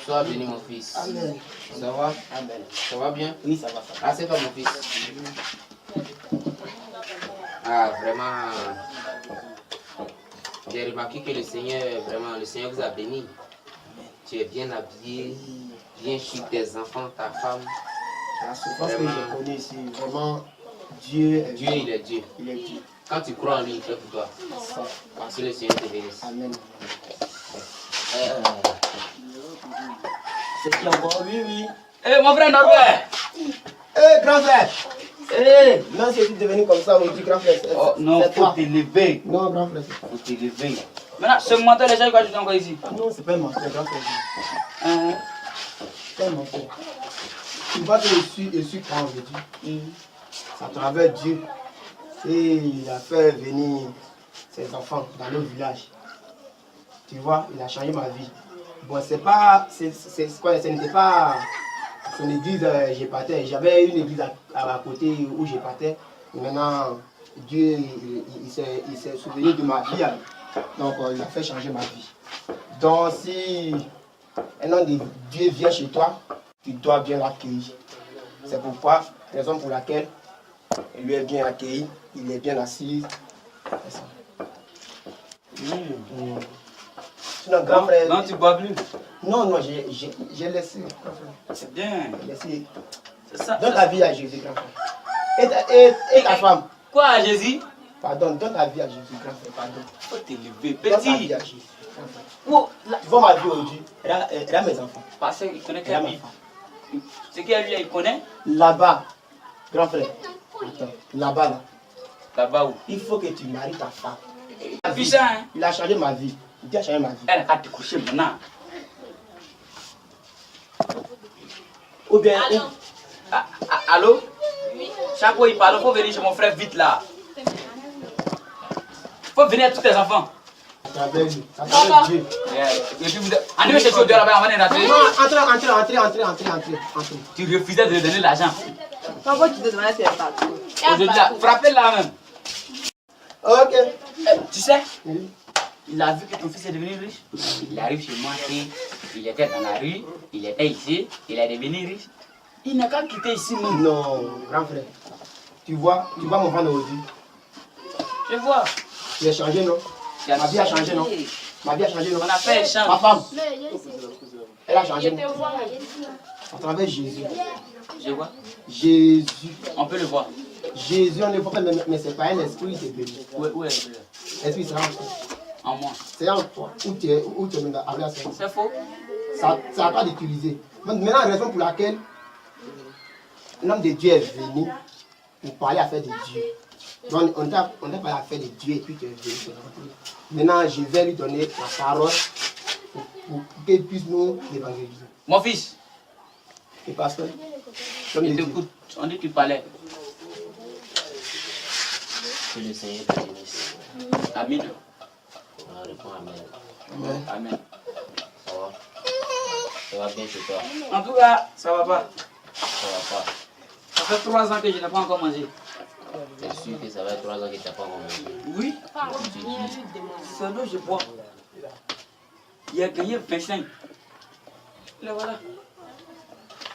Sois béni, mon fils. Amen. Ça va? Amen. Ça va bien? Oui, ça va. Ah, c'est pas mon fils. Ah, vraiment. J'ai remarqué que le Seigneur vous a béni. Tu es bien habillé, bien chic, tes enfants, ta femme. La souffrance que j'ai connue ici, vraiment, Dieu, Il est Dieu. Il est Dieu. Quand tu crois en lui, il fait pour toi. Ça. Parce que le Seigneur te bénisse. Amen. C'est qui encore? Oui, oui. Eh, mon frère Norbert! Eh, grand frère! Eh, non, c'est devenu comme ça, on dit grand frère. Oh, non, faut t'élever. Non, grand frère. Faut t'élever. Maintenant, ce menteur, les gens, quoi, tu t'es encore ici? Non, c'est pas un menteur, grand frère. C'est un menteur. Tu vois que je suis quand je dis. C'est à travers Dieu. Et il a fait venir ses enfants dans nos villages. Tu vois, il a changé ma vie. Bon, c'est pas. C'est quoi? Ce n'était pas son église, j'ai partais. J'avais une église à côté où j'ai partais. Maintenant, Dieu, il s'est souvenu de ma vie. Donc, il a fait changer ma vie. Donc, si un homme de Dieu vient chez toi, tu dois bien l'accueillir. C'est pourquoi, raison pour laquelle il lui est bien accueilli, il est bien assis. C'est ça. Sinon, grand frère. Non, tu bois plus. Non, non, j'ai laissé. C'est bien. Laissé. C'est ça. Donne ta vie à Jésus, grand frère. Et ta femme. Quoi à Jésus? Pardon, donne ta vie à Jésus, grand frère, pardon. Faut t'élever, Donne ta petit. vie à Jésus, grand frère. Tu vois ma vie aujourd'hui, elle a mes enfants. Parce qu'il connaît Elle a quelle ma vie? femme. Ce qu'il y a lui, il connaît? Là-bas, grand frère, attends, là-bas, là. Là-bas où? Il faut que tu maries ta femme. Hein? Il a changé ma vie. Il a changé ma vie. Elle n'a qu'à te coucher maintenant. Ou bien. Allô? Oui. Chaque fois il parle, il faut venir chez mon frère vite là. Il faut venir à tous tes enfants. Dieu. Et puis vous êtes. Allez, chez Dieu là-bas, on va rentrer. Entrez. Tu refusais de lui donner l'argent. Pourquoi tu te demandais tes partout? Aujourd'hui là, frappez là même. Ok. Tu sais? Il a vu que ton fils est devenu riche. Il arrive chez moi, il était dans la rue, il était ici, il est devenu riche. Il n'a qu'à quitter ici même. Non, grand frère. Tu vois mon ventre aujourd'hui. Je vois. Tu as changé, non? Ma vie a changé, non? Ma vie a changé, non? On a fait échange. Ma femme, elle a changé, non? À travers Jésus. Je vois. Jésus. On peut le voir. Jésus, on ne le voit pas, mais c'est pas un esprit qui est béni. Où est l'esprit? L'esprit, c'est en toi. En moi. C'est en toi. Où tu es avec la Sainte. C'est faux. Ça n'a pas d'utiliser. Maintenant, la raison pour laquelle l'homme de Dieu est venu pour parler à faire de Dieu. Donc, on t'a parlé à faire de Dieu et puis tu es venu. Maintenant, je vais lui donner la parole pour qu'il puisse nous évangéliser. Mon fils. Et pasteur, il t'écoute. On dit que tu parlais. Que le Seigneur te bénisse. Amen. On répond Amen. Amen. Amen. Ça va? Ça va bien chez toi? En tout cas, ça va pas. Ça va pas. Ça fait 3 ans que je n'ai pas encore mangé. T'es sûr que ça va être 3 ans que tu n'as pas encore mangé? Oui. C'est l'eau que je bois. Il a gagné 25. Là, voilà.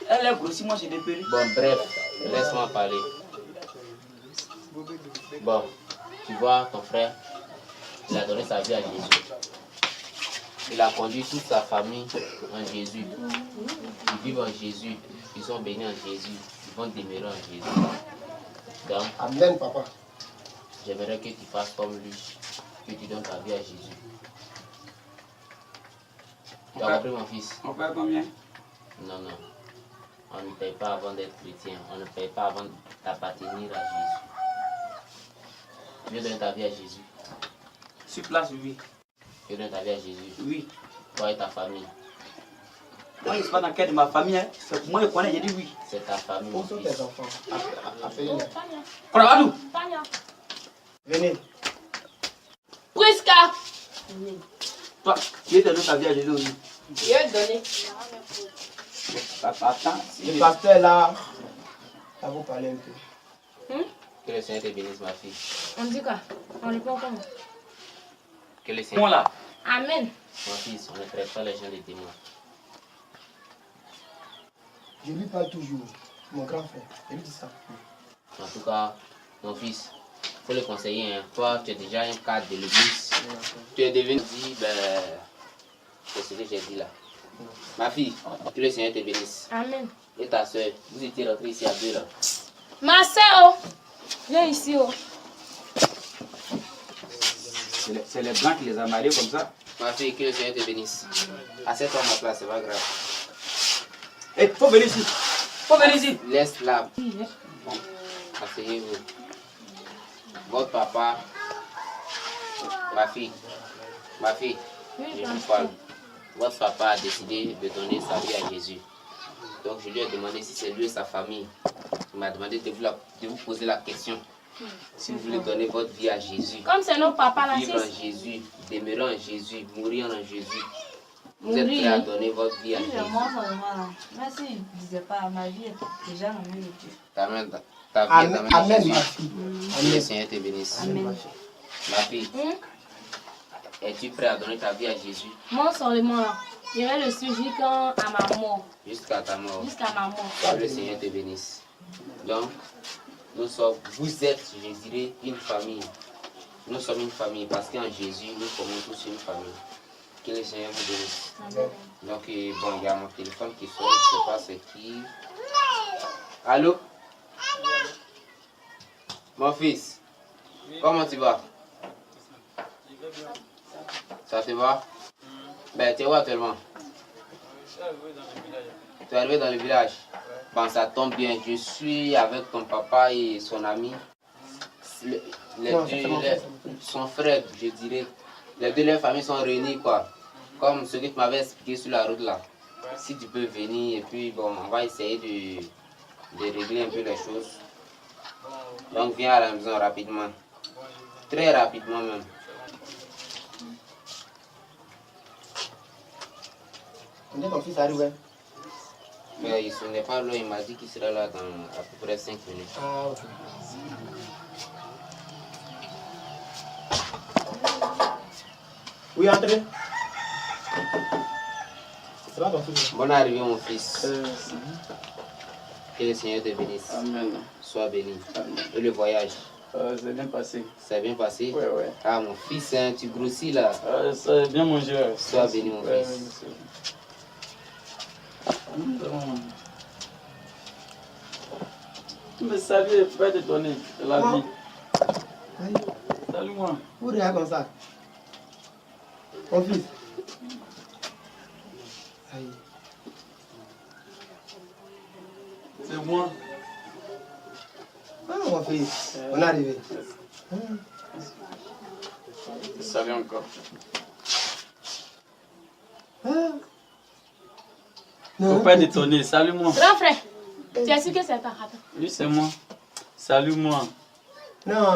Elle est grossie, moi j'ai dépéri. Bon, bref, laisse-moi parler. Bon, tu vois, ton frère, il a donné sa vie à Jésus. Il a conduit toute sa famille en Jésus. Ils vivent en Jésus. Ils sont bénis en Jésus. Ils vont demeurer en Jésus. Donc, Amen, papa. j'aimerais que tu fasses comme lui, que tu donnes ta vie à Jésus. Tu as compris, mon fils? On paye combien? Non, non. On ne paye pas avant d'être chrétien. On ne paye pas avant d'appartenir à Jésus. Tu veux donner ta vie à Jésus? Sur place, oui. Tu veux donner ta vie à Jésus? Oui. Toi et ta famille? Moi, je ne sais pas dans quel de ma famille. Hein. Moi, je connais, j'ai dit oui. C'est ta famille, mon Où sont fils. tes enfants? Appelez-les. Pravadou. Venez. Prisca. Toi, tu veux donner ta vie à Jésus aussi. Je vais te donner. Attends. Le pasteur là, ça vous parler un peu. Que le Seigneur te bénisse, ma fille. On dit quoi? On répond comment? Que le Seigneur... Moi là. Amen. Mon fils, on ne traite pas les gens des démons. Je lui parle toujours, mon grand frère. Je lui dis ça. En tout cas, mon fils, il faut le conseiller. Hein. Toi, tu es déjà un cadre de l'église. Tu es devenu... Ben, c'est ce que j'ai dit là. Ma fille, que le Seigneur te bénisse. Amen. Et ta soeur, vous étiez rentrés ici à deux là. Ma soeur, viens ici. C'est les blancs qui les ont mariés comme ça. Ma fille, que le Seigneur te bénisse. Assieds-toi à ma place, c'est pas grave. Eh, faut venir ici. Faut venir ici. Laisse-la. Bon, asseyez-vous. Votre papa, ma fille, je vous parle. Votre papa a décidé de donner sa vie à Jésus. Donc je lui ai demandé si c'est lui et sa famille. Il m'a demandé de vous poser la question. Si vous voulez donner votre vie à Jésus. Comme c'est nos papas là. Vivre en Jésus, demeurer en Jésus, mourir en Jésus. Vous êtes prêts à donner votre vie à Jésus. Moi seulement. Même s'il ne disait pas, ma vie est déjà dans le Dieu. Ta vie est dans le Amen, Jésus. ma fille. Que le Seigneur te bénisse. Amen. Ma fille, es-tu prêt à donner ta vie à Jésus? Moi seulement là. Je vais le suivre à ma mort. Jusqu'à ta mort. Jusqu'à ma mort. Que le Seigneur te bénisse. Donc, vous êtes, je dirais, une famille. Nous sommes une famille parce qu'en Jésus, nous formons tous une famille. Que le Seigneur vous bénisse. Amen. Donc, bon, il y a mon téléphone qui sonne, je ne sais pas c'est qui. Allô? Mon fils, comment tu vas? Ça te va? Ben, tu es où actuellement? Tu es arrivé dans le village? Bon, ça tombe bien, je suis avec ton papa et son ami. Son frère, je dirais. Les deux, leurs familles sont réunies, quoi. Comme ce que tu m'avais expliqué sur la route là. Si tu peux venir, et puis bon, on va essayer de régler un peu les choses. Donc viens à la maison rapidement. Très rapidement même. Quand est ton fils arrivé? Mais ce n'est pas là, il m'a dit qu'il sera là dans à peu près 5 minutes. Ah, ok. Oui, entrez. C'est là ton fils? Bonne arrivée, mon fils. Que le Seigneur te bénisse. Amen. Sois béni. Amen. Et le voyage? C'est bien passé. C'est bien passé? Ouais, ouais. Ah, mon fils, hein, tu grossis là. C'est bien mangé. Sois béni, mon Ouais, fils. Mais salut, pas te donner de la vie. Salut-moi. Vous regardez comme ça. Mon fils. Aïe. C'est moi. Ah, mon fils. On est arrivé. Salut encore. Ah. Faut pas détonner. Salut-moi. Grand frère, tu es sûr que c'est ta rate? Oui, c'est moi. Salut-moi. Non,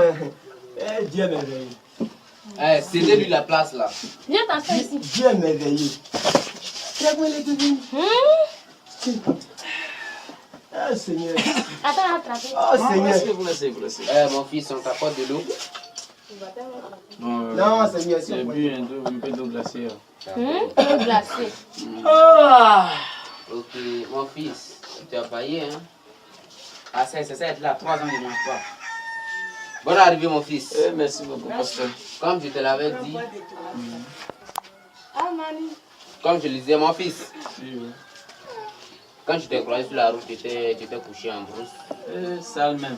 Dieu est merveilleux. Cédez-lui la place là. Viens t'asseoir ici. Dieu est merveilleux. Comment il est devenu? Ah, Seigneur. Attends, attrape. Oh, Seigneur. Vous laissez. Mon fils, on t'apporte de l'eau. Non, Seigneur, s'il J'ai vous bu plaît. un peu d'eau glacée. Eau glacée. Ok, mon fils, tu as baillé, hein? Ah, c'est ça, être là, 3 ans, il ne mange pas. Bonne arrivée, mon fils. Merci beaucoup, pasteur. Comme je te l'avais dit, Ah, Mani. comme je le disais, mon fils, Oui. quand je t'ai croisé sur la route, tu étais couché en brousse. Sale même.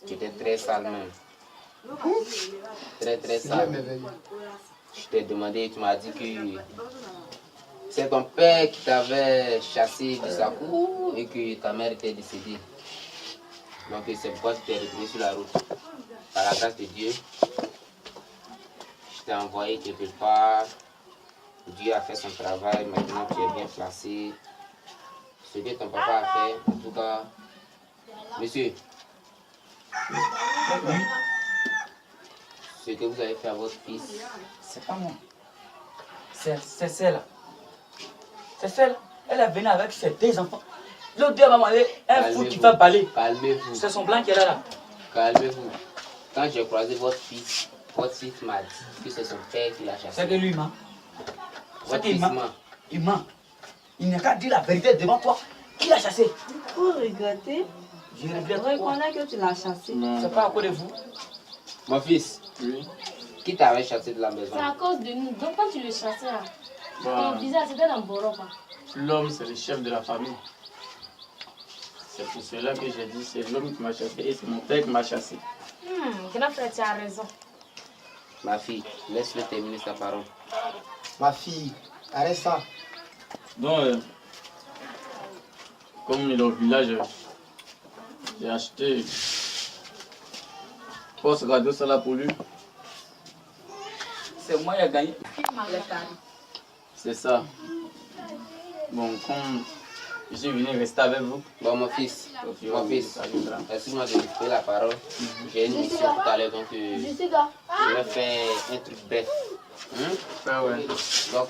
Tu étais très sale même. Très, très Dieu est sale. merveilleux. Je t'ai demandé, tu m'as dit que c'est ton père qui t'avait chassé de sa cour et que ta mère était décédée. Donc c'est pourquoi tu t'es retrouvé sur la route. Par la grâce de Dieu, je t'ai envoyé quelque part. Dieu a fait son travail, maintenant tu es bien placé. Ce que ton papa a fait, en tout cas, monsieur, ce que vous avez fait à votre fils, C'est pas moi. C'est celle-là. C'est celle. Elle est venue avec ses 2 enfants. L'autre deux va manger un fou qui va parler. Calmez-vous. C'est son blanc qui est là. Calmez-vous. Quand j'ai croisé votre fils m'a dit que c'est son père qui l'a chassé. C'est que lui, il ment. C'est Votre qu'il fils ment. ment. Il ment. Il n'a qu'à dire la vérité devant toi. Qui l'a chassé? Pour regretter, Je je regrette quoi? reconnais que tu l'as chassé. C'est pas à cause de vous. Mon fils, Oui. qui t'avait chassé de la maison? C'est à cause de nous. Donc quand tu le chassais là, Ton visage, c'était dans Boroba. L'homme, c'est le chef de la famille. C'est pour cela que j'ai dit c'est l'homme qui m'a chassé et c'est mon père qui m'a chassé. Grand frère, tu as raison. Ma fille, laisse-le terminer sa parole. Ma fille, arrête ça. Donc, comme il est au village, j'ai acheté poste radio ça là pour lui. C'est moi qui ai gagné. C'est ça. Bon, comme je suis venu rester avec vous. Bon, mon fils, excuse-moi de te faire la parole. J'ai une mission tout à l'heure, donc je vais faire un truc bref. Donc,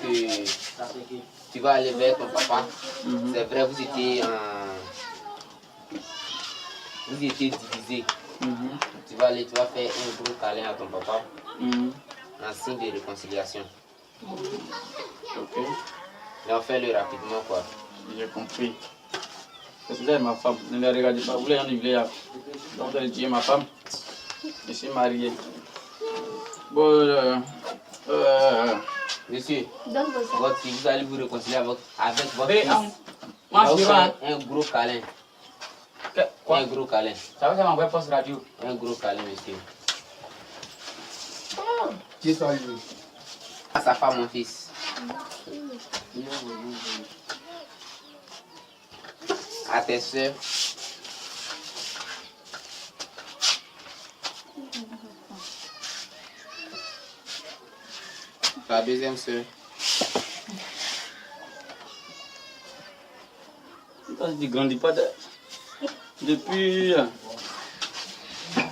tu vas aller vers ton papa. C'est vrai, vous étiez divisés. Tu vas aller, tu vas faire un gros câlin à ton papa. En signe de réconciliation. Ok. Et on fait le rapidement, quoi. J'ai compris. Parce que là, ma femme, ne la regardez pas. Vous voulez en vivre. Donc, elle dit ma femme. Je suis marié. Bon, monsieur, votre fille, vous allez vous réconcilier avec votre fils. Moi, je vais un gros câlin. Quoi? Un gros câlin. Ça veut dire m'envoyer poste radio. Un gros câlin, monsieur. Qui soit lui? À sa femme, mon fils. À tes soeurs. La deuxième soeur. Tu ne grandis pas depuis.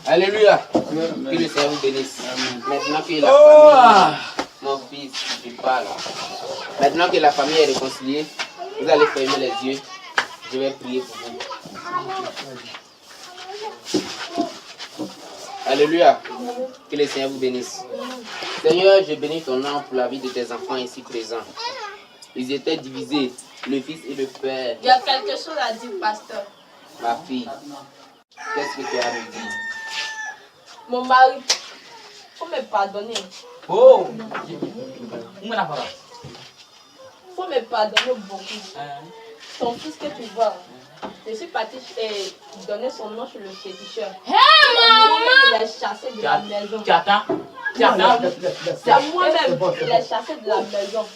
Alléluia. Que le Seigneur vous bénisse. Maintenant que la famille, mon fils, je parle. Maintenant que la famille est réconciliée, vous allez fermer les yeux. Je vais prier pour vous. Alléluia. Que le Seigneur vous bénisse. Seigneur, je bénis ton nom pour la vie de tes enfants ici présents. Ils étaient divisés, le fils et le père. Il y a quelque chose à dire, pasteur. Ma fille, qu'est-ce que tu as à me dire? Mon mari, faut me pardonner. Oh! Faut me pardonner beaucoup. Ton fils que tu vois, je suis partie donner son nom chez le féticheur. Hé, maman! Il est chassé de la maison. Tu attends? C'est moi-même qui l'ai chassé de la maison.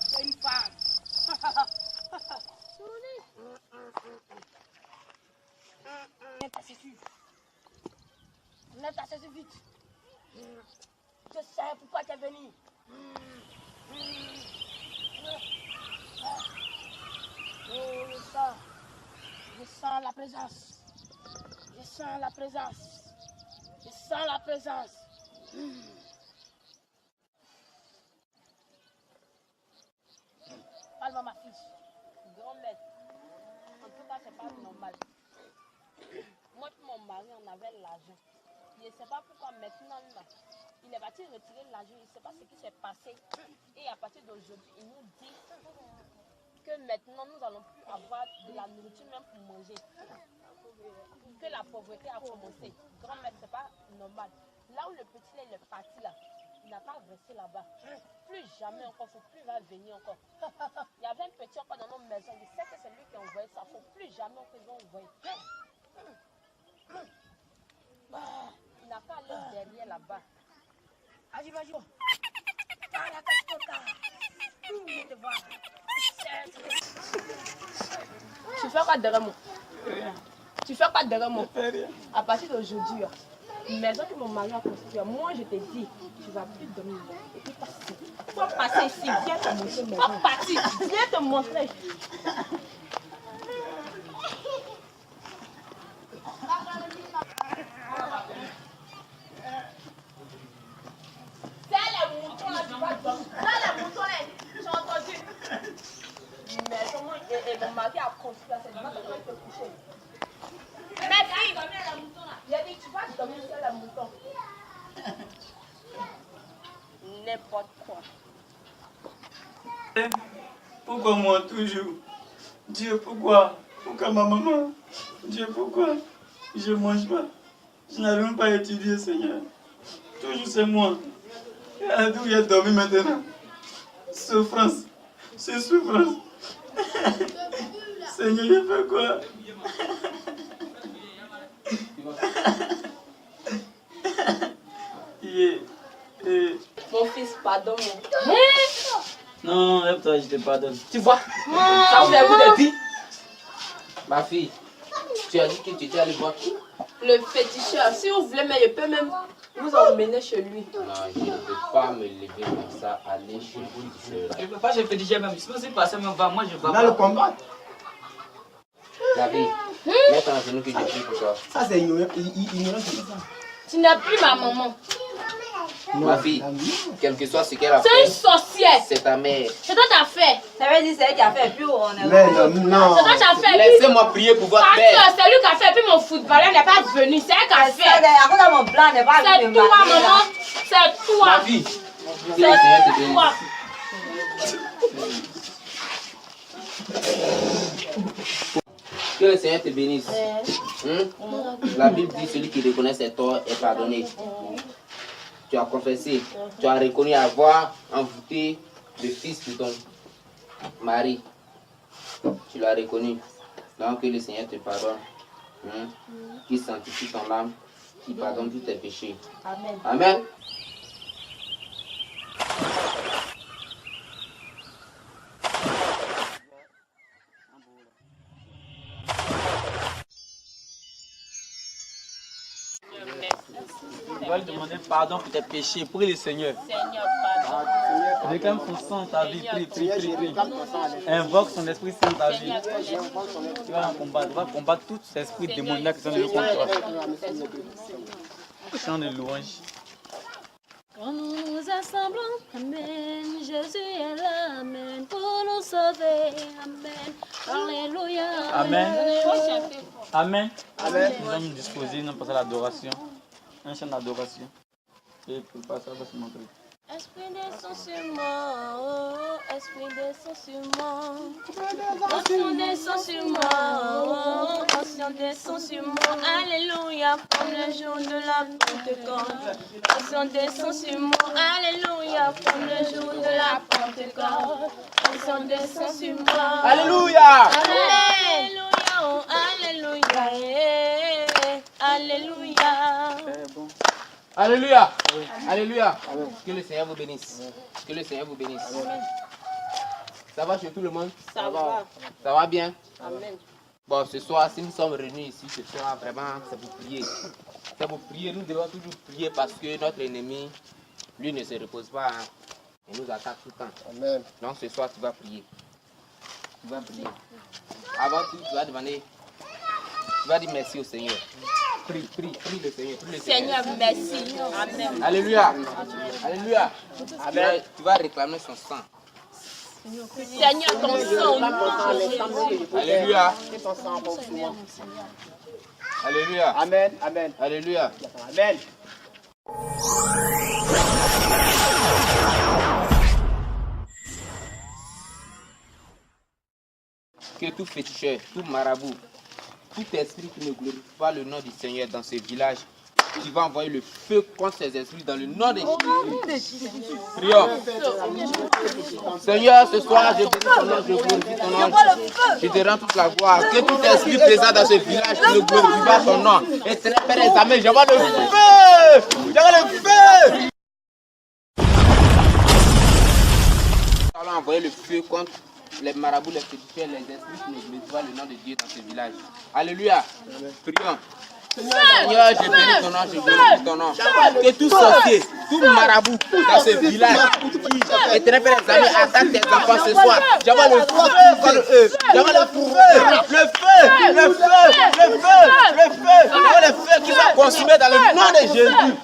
C'est une femme. Lève ta ceinture. Lève ta ceinture vite. Je sais pourquoi tu es venu. Oh, je sens la présence. Je sens la présence. Je sens la présence. Parle-moi, ma fille. Grand maître, en tout cas, c'est pas normal. Moi et mon mari, on avait l'argent. Je ne sais pas pourquoi maintenant, là, il est parti retirer l'argent. Il ne sait pas ce qui s'est passé. Et à partir d'aujourd'hui, il nous dit que maintenant, nous n'allons plus avoir de la nourriture même pour manger. Que la pauvreté a commencé. Grand maître, ce n'est pas normal. Là où le petit là, il est parti là, il n'a pas resté là-bas. Plus jamais encore, il ne faut plus venir encore. Il y avait un petit encore dans nos maisons. Il sait que c'est lui qui a envoyé ça. Il ne faut plus jamais encore qu'ils ont envoyé. Il n'a pas allé derrière là-bas. Vas-y. Tu fais quoi derrière moi? Tu fais quoi derrière moi? À partir d'aujourd'hui, maison que mon mari a construite, moi je te dis, tu ne vas plus dormir. Et puis passer. Faut passer ici, viens te montrer maison. Faut partir, viens te montrer. C'est les moutons là, tu vas dormir. Là, les moutons là, j'ai entendu. Mais comment mon mari a construit là, c'est devant que te coucher. Mais qui dormir les moutons là? Il a dit tu vas dormir sur les moutons. N'importe quoi. Pourquoi moi toujours? Dieu, pourquoi? Pourquoi ma maman? Dieu, pourquoi? Je ne mange pas. Je n'arrive même pas à étudier, Seigneur. Toujours c'est moi. D'où il a dormi maintenant? Souffrance. C'est souffrance. Seigneur, il fait quoi? Mon fils, pardonne-moi. Non, lève-toi, je te pardonne. Tu vois, ça vous avez dit. Ma fille, tu as dit que tu étais allé voir qui? Le féticheur, si vous voulez, mais je peux même vous emmener chez lui. Non, je ne peux pas me lever comme ça, aller chez vous. Je ne peux pas, je fais déjà même. Si vous passez même pas, moi je vais Dans le combat. La vie, mets ton genou que je prie pour toi. Ça, c'est ignorant, c'est ça. Tu n'es plus ma maman. Ma fille, quel que soit ce qu'elle a C'est fait, une sorcière. c'est ta mère. C'est toi qui as fait. Ça veut dire c'est elle qui a fait, puis on est... Mais non. C'est toi qui as fait. Laissez-moi prier pour votre père. C'est lui qui a fait. Puis mon footballeur n'est pas venu. C'est elle qui a fait. À cause de mon blanc n'est pas C'est toi, maman. C'est toi. Ma fille, que le Seigneur te bénisse. Toi. Que le Seigneur te bénisse. La Bible dit celui qui reconnaît ses torts est pardonné. Tu as confessé, tu as reconnu avoir envoûté le fils de ton mari. Tu l'as reconnu. Donc que le Seigneur te pardonne. Qu'il sanctifie ton âme, qu'il pardonne tous tes péchés. Amen. Amen. Tu vas lui demander pardon pour tes péchés. Prie le Seigneur. Seigneur, pardon. Réclame son sang, ta vie. Prie. Invoque son Esprit Saint, ta vie. Tu vas en combattre. Tu vas combattre tout esprit démoniaque qui sont de contre toi. Chant de louange. Quand nous nous assemblons, Amen, Jésus est là, Amen, pour nous sauver, Amen, Alléluia. Amen. Amen. Amen. Nous allons nous disposer, nous passer à l'adoration. Un chant d'adoration. Et pour passer, ça va se montrer. Esprit descend sur moi, oh, Esprit descend sur moi. Onction descend sur moi, oh, onction descend sur moi. Alléluia, comme le jour de la Pentecôte. Onction descend sur moi, Alléluia, comme le jour de la Pentecôte. Onction descend sur moi. Alléluia. Alléluia, oh, Alléluia, Alléluia. Alléluia. Alléluia. Que le Seigneur vous bénisse. Que le Seigneur vous bénisse. Ça va chez tout le monde? Ça va. Ça va bien? Amen. Bon, ce soir, si nous sommes réunis ici, ce soir, vraiment, c'est pour prier. C'est pour prier. Nous devons toujours prier parce que notre ennemi, lui, ne se repose pas. Hein. Il nous attaque tout le temps. Amen. Donc ce soir, tu vas prier. Tu vas prier. Avant tout, tu vas demander. Tu vas dire merci au Seigneur. Prie le Seigneur. Prie le Seigneur, merci. Amen. Alléluia. Alléluia. Amen. Tu vas réclamer son sang. Seigneur, ton sang, au nom de Jésus. Alléluia. Alléluia. Alléluia. Amen. Amen. Alléluia. Amen. Que tout féticheur, tout marabout, tout esprit qui ne glorifie pas le nom du Seigneur dans ce village, tu vas envoyer le feu contre ces esprits dans le nom de Jésus. Prions. Seigneur, ce soir, je bénis ton nom, je glorifie ton nom. Je te rends toute la gloire. Que tout esprit présent dans ce village ne glorifie pas ton nom. Et Seigneur, Père et Samuel, j'envoie le feu. J'envoie le feu. Nous allons envoyer le feu contre les marabouts, les féticheurs, les esprits qui ne glorifient pas le nom de Dieu dans ce village. Alléluia. Prions. Seigneur, je bénis ton nom, je glorifie ton nom. Que tout sorcier, tout marabout dans ce village, Éternel Père des amis, attaque tes enfants ce soir. J'envoie le feu contre eux. J'envoie le feu, j'envoie le feu qui va consumer dans le nom de Jésus.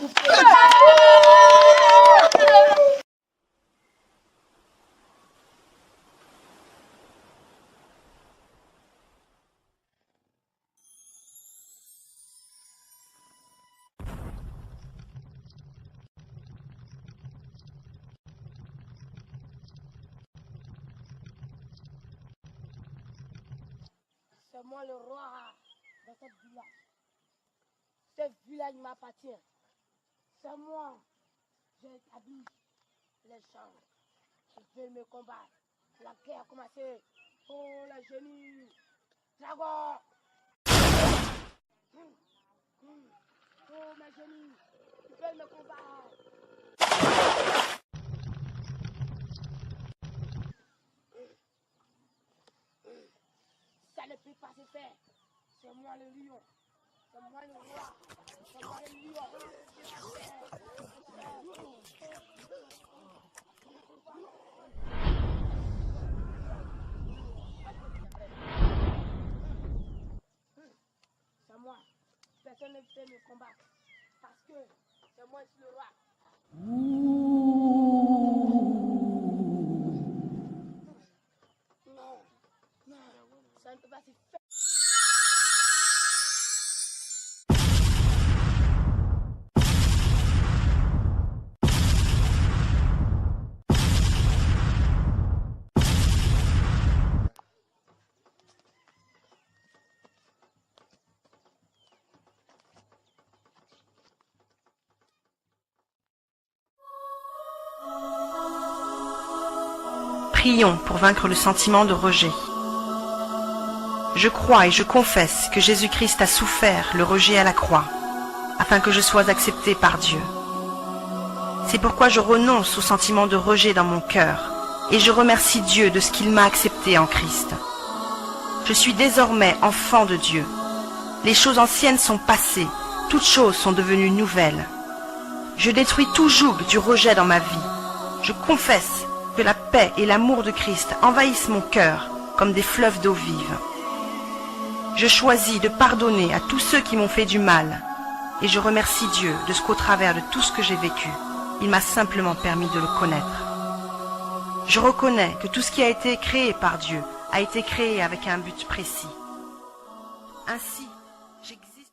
C'est moi le roi dans cette village. Ce village m'appartient. C'est moi. J'ai établi les gens qui veulent me combattre. La guerre a commencé. Oh, les génies. Dragon. Oh, mes génies. Ils veulent me combattre. Ça ne peut pas se faire. C'est moi le lion. C'est moi le roi. C'est moi le lion. C'est moi. Personne ne peut me combattre. Parce que c'est moi le roi. Non. Non. Ça ne peut pas se faire. Prions pour vaincre le sentiment de rejet. Je crois et je confesse que Jésus-Christ a souffert le rejet à la croix, afin que je sois accepté par Dieu. C'est pourquoi je renonce au sentiment de rejet dans mon cœur, et je remercie Dieu de ce qu'il m'a accepté en Christ. Je suis désormais enfant de Dieu. Les choses anciennes sont passées, toutes choses sont devenues nouvelles. Je détruis tout joug du rejet dans ma vie. Je confesse que la paix et l'amour de Christ envahissent mon cœur comme des fleuves d'eau vive. Je choisis de pardonner à tous ceux qui m'ont fait du mal, et je remercie Dieu de ce qu'au travers de tout ce que j'ai vécu, il m'a simplement permis de le connaître. Je reconnais que tout ce qui a été créé par Dieu a été créé avec un but précis. Ainsi, j'existe.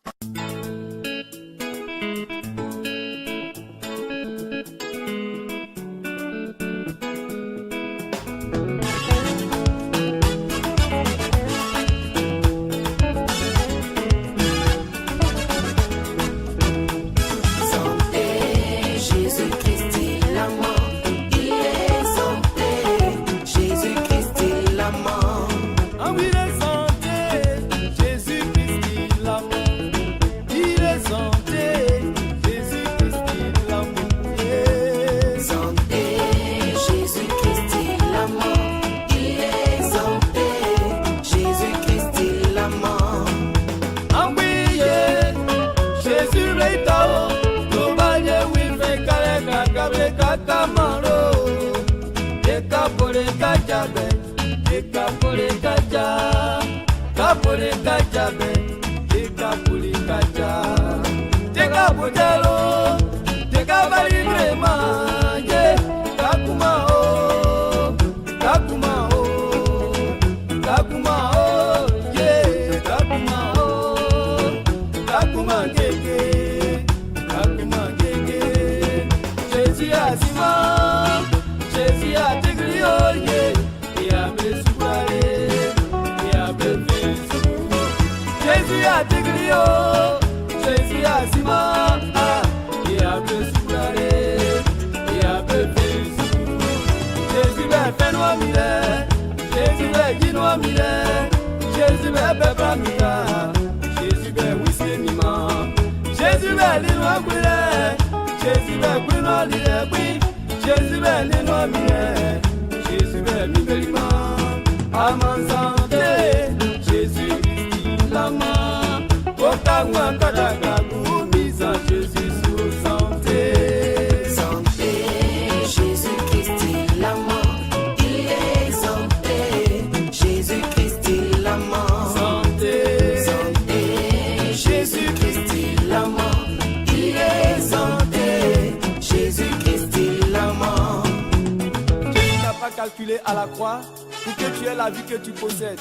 Calculé à la croix pour que tu aies la vie que tu possèdes.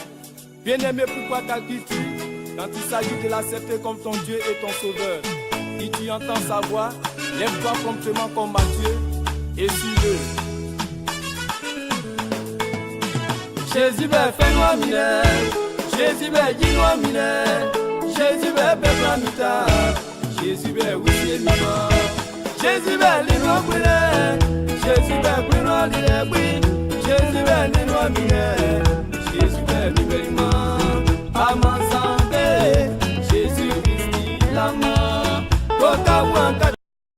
Bien-aimé, pourquoi calcules-tu quand il s'agit de l'accepter comme ton Dieu et ton Sauveur? Si tu entends sa voix, lève-toi promptement comme Matthieu et suis-le. Jésus fais-nous mineur, Jésus dis-nous mineur, Jésus bébé mita, Jésus bẹ wí èmi mọ́. Jésus bẹ nínú ọ̀gbìnrẹ́. Jésus bẹ pinnu ọ̀lẹ́ gbé. Jésus bẹ nínú ọ̀gbìnrẹ́. Jésus bẹ bíbélì mọ́. Àmọ́ santé. Jésus Christ la mọ́. Kó ká wọn